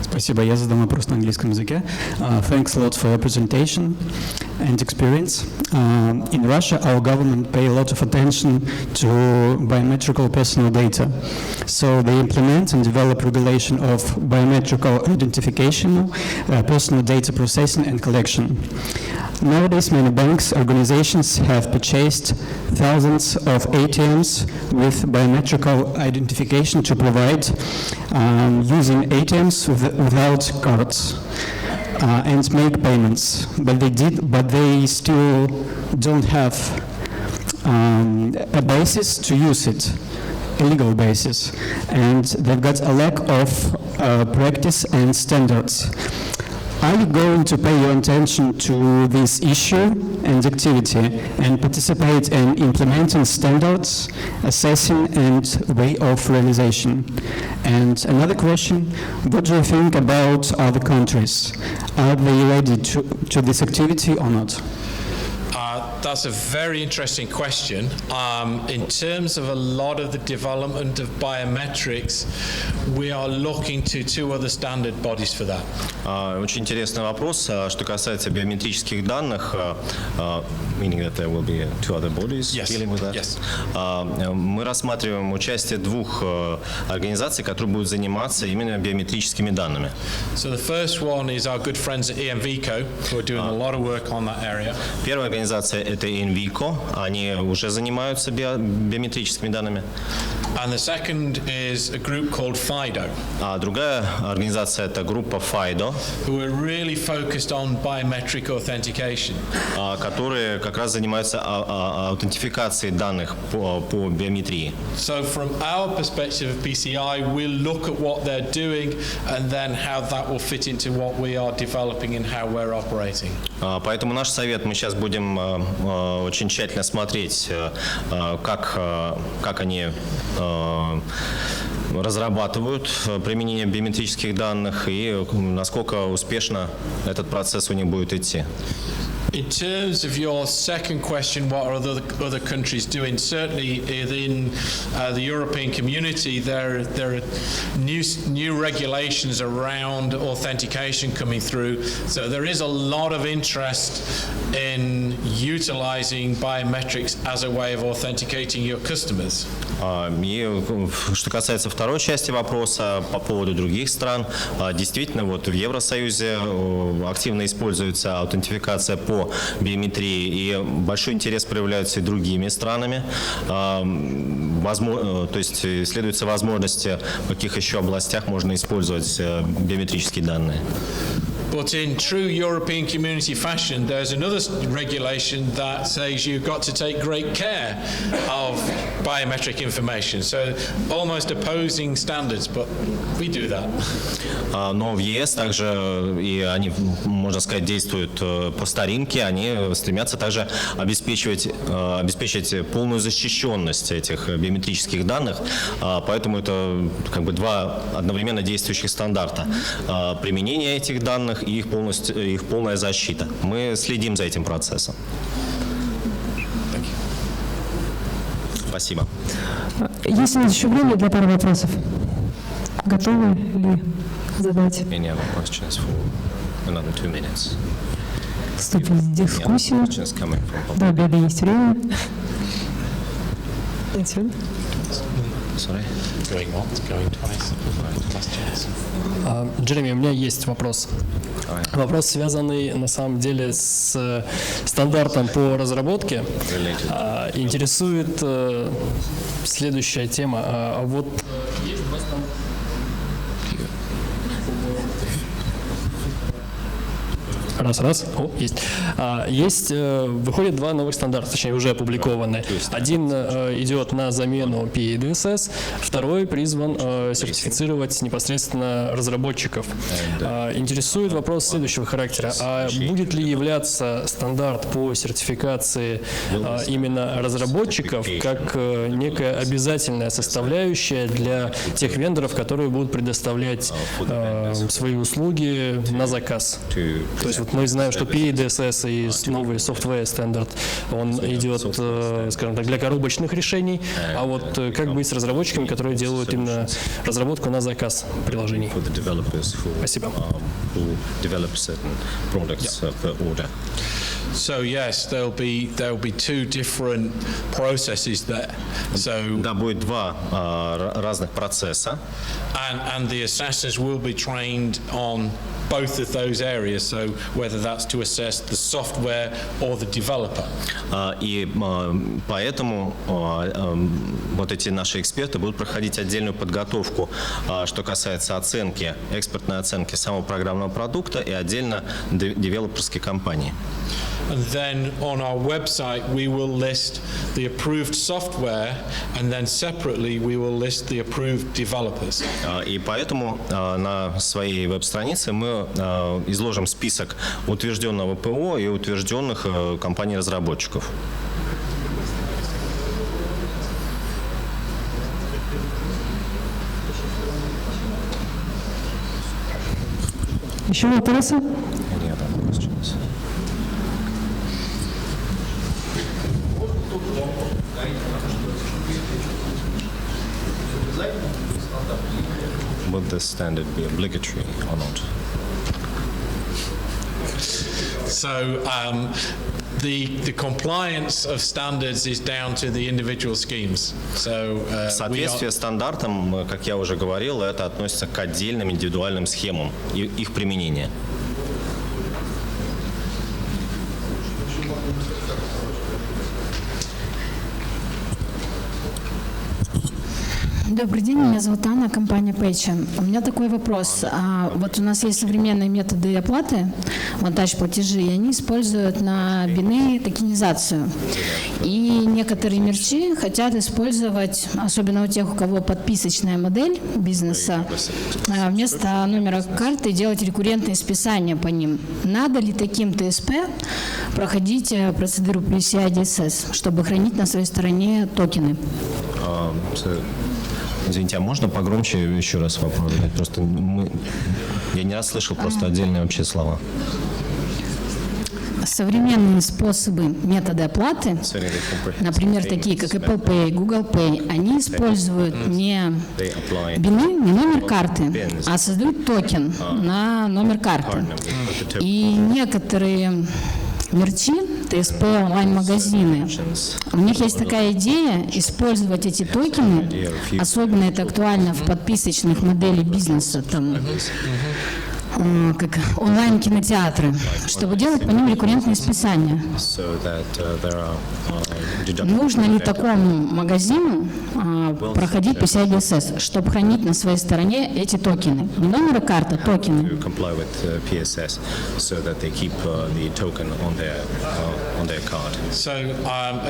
Спасибо. Я задам вопрос на английском языке. Thanks a lot for your presentation and experience. In Russia, our government pay a lot of attention to biometrical personal data. So they implement and develop regulation of biometrical identification, personal data processing and collection. Nowadays, many banks, organizations have purchased thousands of ATMs with biometrical identification to provide using ATMs without cards and make payments. But they still don't have a basis to use it, a legal basis, and they've got a lack of practice and standards. Are you going to pay your attention to this issue and activity and participate in implementing standards, assessing and way of realization? And another question, what do you think about other countries? Are they ready to this activity or not?
That's a very interesting question. In terms of a lot of the development of biometrics, we are looking to two other standard bodies for that.
Очень интересный вопрос. Что касается биометрических данных, meaning that there will be two other bodies dealing with that.
Yes.
Мы рассматриваем участие двух организаций, которые будут заниматься именно биометрическими данными.
So the first one is our good friends at EMVCO, who are doing a lot of work on that area.
Первая организация — это INVICO, они уже занимаются биометрическими данными.
And the second is a group called FIDO.
А другая организация — это группа FIDO,
who are really focused on biometric authentication.
Которые как раз занимаются аутентификацией данных по биометрии.
So from our perspective of PCI, we'll look at what they're doing and then how that will fit into what we are developing and how we're operating.
Поэтому наш совет, мы сейчас будем очень тщательно смотреть, как они разрабатывают применение биометрических данных и насколько успешно этот процесс у них будет идти.
In terms of your second question, what are other countries doing? Certainly in the European community, there are new regulations around authentication coming through. So there is a lot of interest in utilizing biometrics as a way of authenticating your customers.
И что касается второй части вопроса по поводу других стран, действительно, вот в Евросоюзе активно используется аутентификация по биометрии, и большой интерес проявляется и другими странами. То есть исследуются возможности, в каких еще областях можно использовать биометрические данные.
But in true European community fashion, there's another regulation that says you've got to take great care of biometric information. So almost opposing standards, but we do that.
Но в ЕС также, и они, можно сказать, действуют по старинке, они стремятся также обеспечить полную защищенность этих биометрических данных, поэтому это как бы два одновременно действующих стандарта. Применение этих данных и их полная защита. Мы следим за этим процессом. Спасибо.
Есть у нас еще время для пары вопросов. Готовы ли задать?
Any other questions for another 2 minutes?
Вступить в дискуссию. До обеда есть время.
Джереми, у меня есть вопрос. Вопрос, связанный на самом деле с стандартом по разработке. Интересует следующая тема. Вот есть у вас там... О, есть. Выходит два новых стандарта, точнее, уже опубликованы. Один идет на замену PCI DSS, второй призван сертифицировать непосредственно разработчиков. Интересует вопрос следующего характера. А будет ли являться стандарт по сертификации именно разработчиков как некая обязательная составляющая для тех вендоров, которые будут предоставлять свои услуги на заказ? То есть вот мы знаем, что PCI DSS и новый software стандарт, он идет, скажем так, для коробочных решений, а вот как быть с разработчиками, которые делают именно разработку на заказ приложений? Спасибо.
So yes, there'll be two different processes there. So
да, будет два разных процесса.
And the assessors will be trained on both of those areas. So whether that's to assess the software or the developer.
И поэтому вот эти наши эксперты будут проходить отдельную подготовку, что касается оценки, экспертной оценки самого программного продукта и отдельно девелоперской компании.
And then on our website we will list the approved software, and then separately we will list the approved developers.
И поэтому на своей веб-странице мы изложим список утвержденного ПО и утвержденных компаний-разработчиков.
Еще вопросы?
Would the standard be obligatory or not?
So the compliance of standards is down to the individual schemes. So
соответствие стандартам, как я уже говорил, это относится к отдельным индивидуальным схемам и их применения.
Добрый день, меня зовут Анна, компания PAYMENTSECURITY. У меня такой вопрос. Вот у нас есть современные методы оплаты, монтаж платежей, и они используют на бины токенизацию. И некоторые мерчи хотят использовать, особенно у тех, у кого подписочная модель бизнеса, вместо номера карты делать рекуррентные списания по ним. Надо ли таким ТСП проходить процедуру PCI DSS, чтобы хранить на своей стороне токены?
Извините, а можно погромче еще раз вопрос задать? Просто я не раз слышал просто отдельные вообще слова.
Современные способы, методы оплаты, например, такие как Apple Pay, Google Pay, они используют не бины, не номер карты, а создают токен на номер карты. И некоторые мерчи, ТСП, онлайн-магазины, у них есть такая идея использовать эти токены, особенно это актуально в подписочных моделях бизнеса, там, как онлайн-кинотеатры, чтобы делать по ним рекуррентные списания. Нужно ли такому магазину проходить PCI DSS, чтобы хранить на своей стороне эти токены? Не номер карты, токены.
So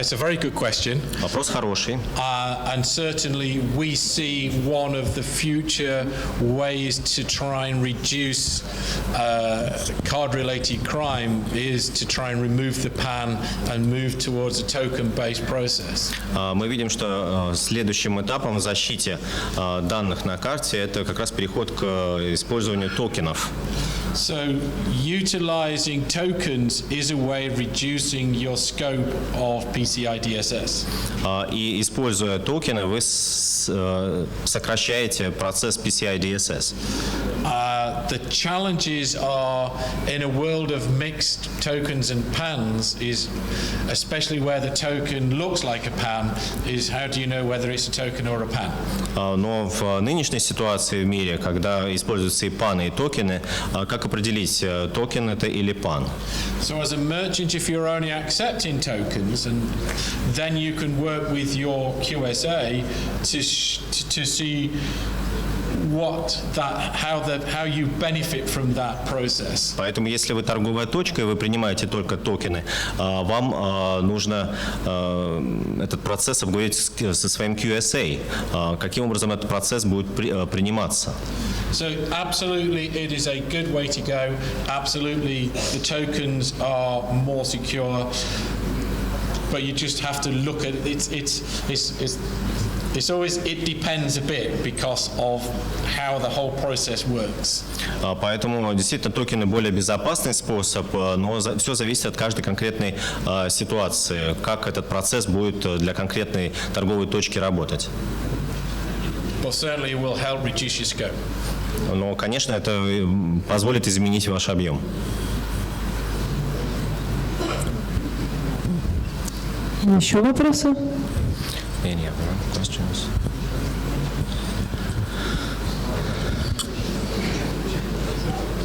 it's a very good question.
Вопрос хороший.
And certainly we see one of the future ways to try and reduce card-related crime is to try and remove the PAN and move towards a token-based process.
Мы видим, что следующим этапом в защите данных на карте это как раз переход к использованию токенов.
So utilizing tokens is a way of reducing your scope of PCI DSS.
И используя токены, вы сокращаете процесс PCI DSS.
The challenges are in a world of mixed tokens and PANs is, especially where the token looks like a PAN, is how do you know whether it's a token or a PAN?
Но в нынешней ситуации в мире, когда используются и паны, и токены, как определить, токен это или пан?
So as a merchant, if you're only accepting tokens, and then you can work with your QSA to see how you benefit from that process.
Поэтому, если вы торговая точка и вы принимаете только токены, вам нужно этот процесс обговорить со своим QSA. Каким образом этот процесс будет приниматься?
So absolutely it is a good way to go. Absolutely the tokens are more secure. But you just have to look at it. It's always, it depends a bit because of how the whole process works.
Поэтому действительно токены более безопасный способ, но все зависит от каждой конкретной ситуации, как этот процесс будет для конкретной торговой точки работать.
But certainly it will help reduce your scope.
Но, конечно, это позволит изменить ваш объем.
Еще вопросы?
Any other questions?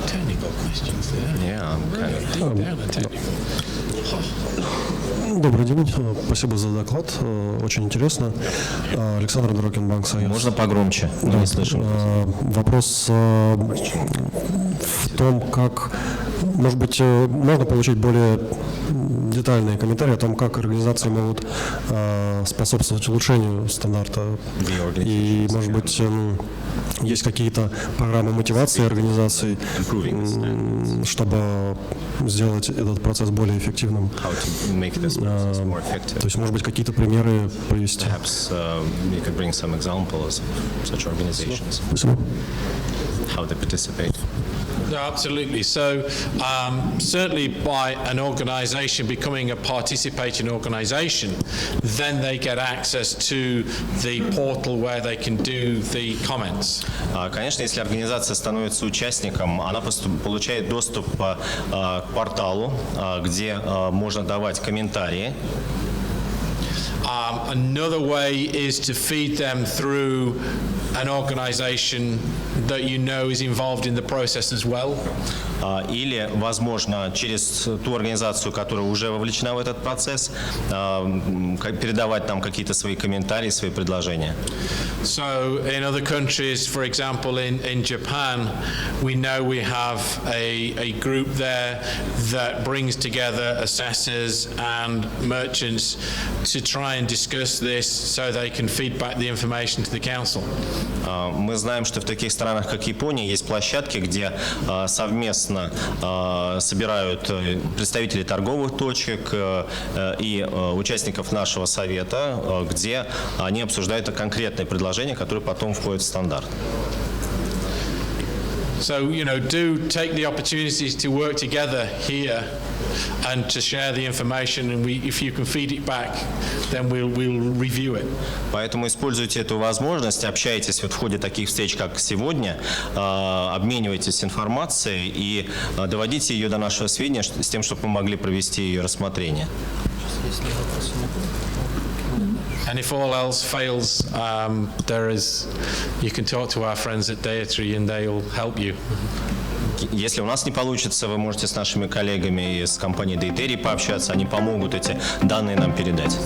Technical questions there.
Yeah, I'm kind of
Deep down the technical.
Добрый день, спасибо за доклад, очень интересно. Александр Дрокин, Банк Совет.
Можно погромче, мы не слышим.
Вопрос в том, как, может быть, можно получить более детальные комментарии о том, как организации могут способствовать улучшению стандарта. И, может быть, есть какие-то программы мотивации организаций, чтобы сделать этот процесс более эффективным. То есть, может быть, какие-то примеры привести. Спасибо.
How they participate.
No, absolutely. So certainly by an organization becoming a participating organization, then they get access to the portal where they can do the comments.
Конечно, если организация становится участником, она получает доступ к порталу, где можно давать комментарии.
Another way is to feed them through an organization that you know is involved in the process as well.
Или, возможно, через ту организацию, которая уже вовлечена в этот процесс, передавать там какие-то свои комментарии, свои предложения.
So in other countries, for example, in Japan, we know we have a group there that brings together assessors and merchants to try and discuss this so they can feed back the information to the council.
Мы знаем, что в таких странах, как Япония, есть площадки, где совместно собирают представителей торговых точек и участников нашего совета, где они обсуждают конкретные предложения, которые потом входят в стандарт.
So, do take the opportunities to work together here and to share the information, and if you can feed it back, then we'll review it.
Поэтому используйте эту возможность, общайтесь в ходе таких встреч, как сегодня, обменивайтесь информацией и доводите ее до нашего сведения с тем, чтобы мы могли провести ее рассмотрение.
And if all else fails, you can talk to our friends at Deity and they'll help you.
Если у нас не получится, вы можете с нашими коллегами из компании Deity пообщаться, они помогут эти данные нам передать.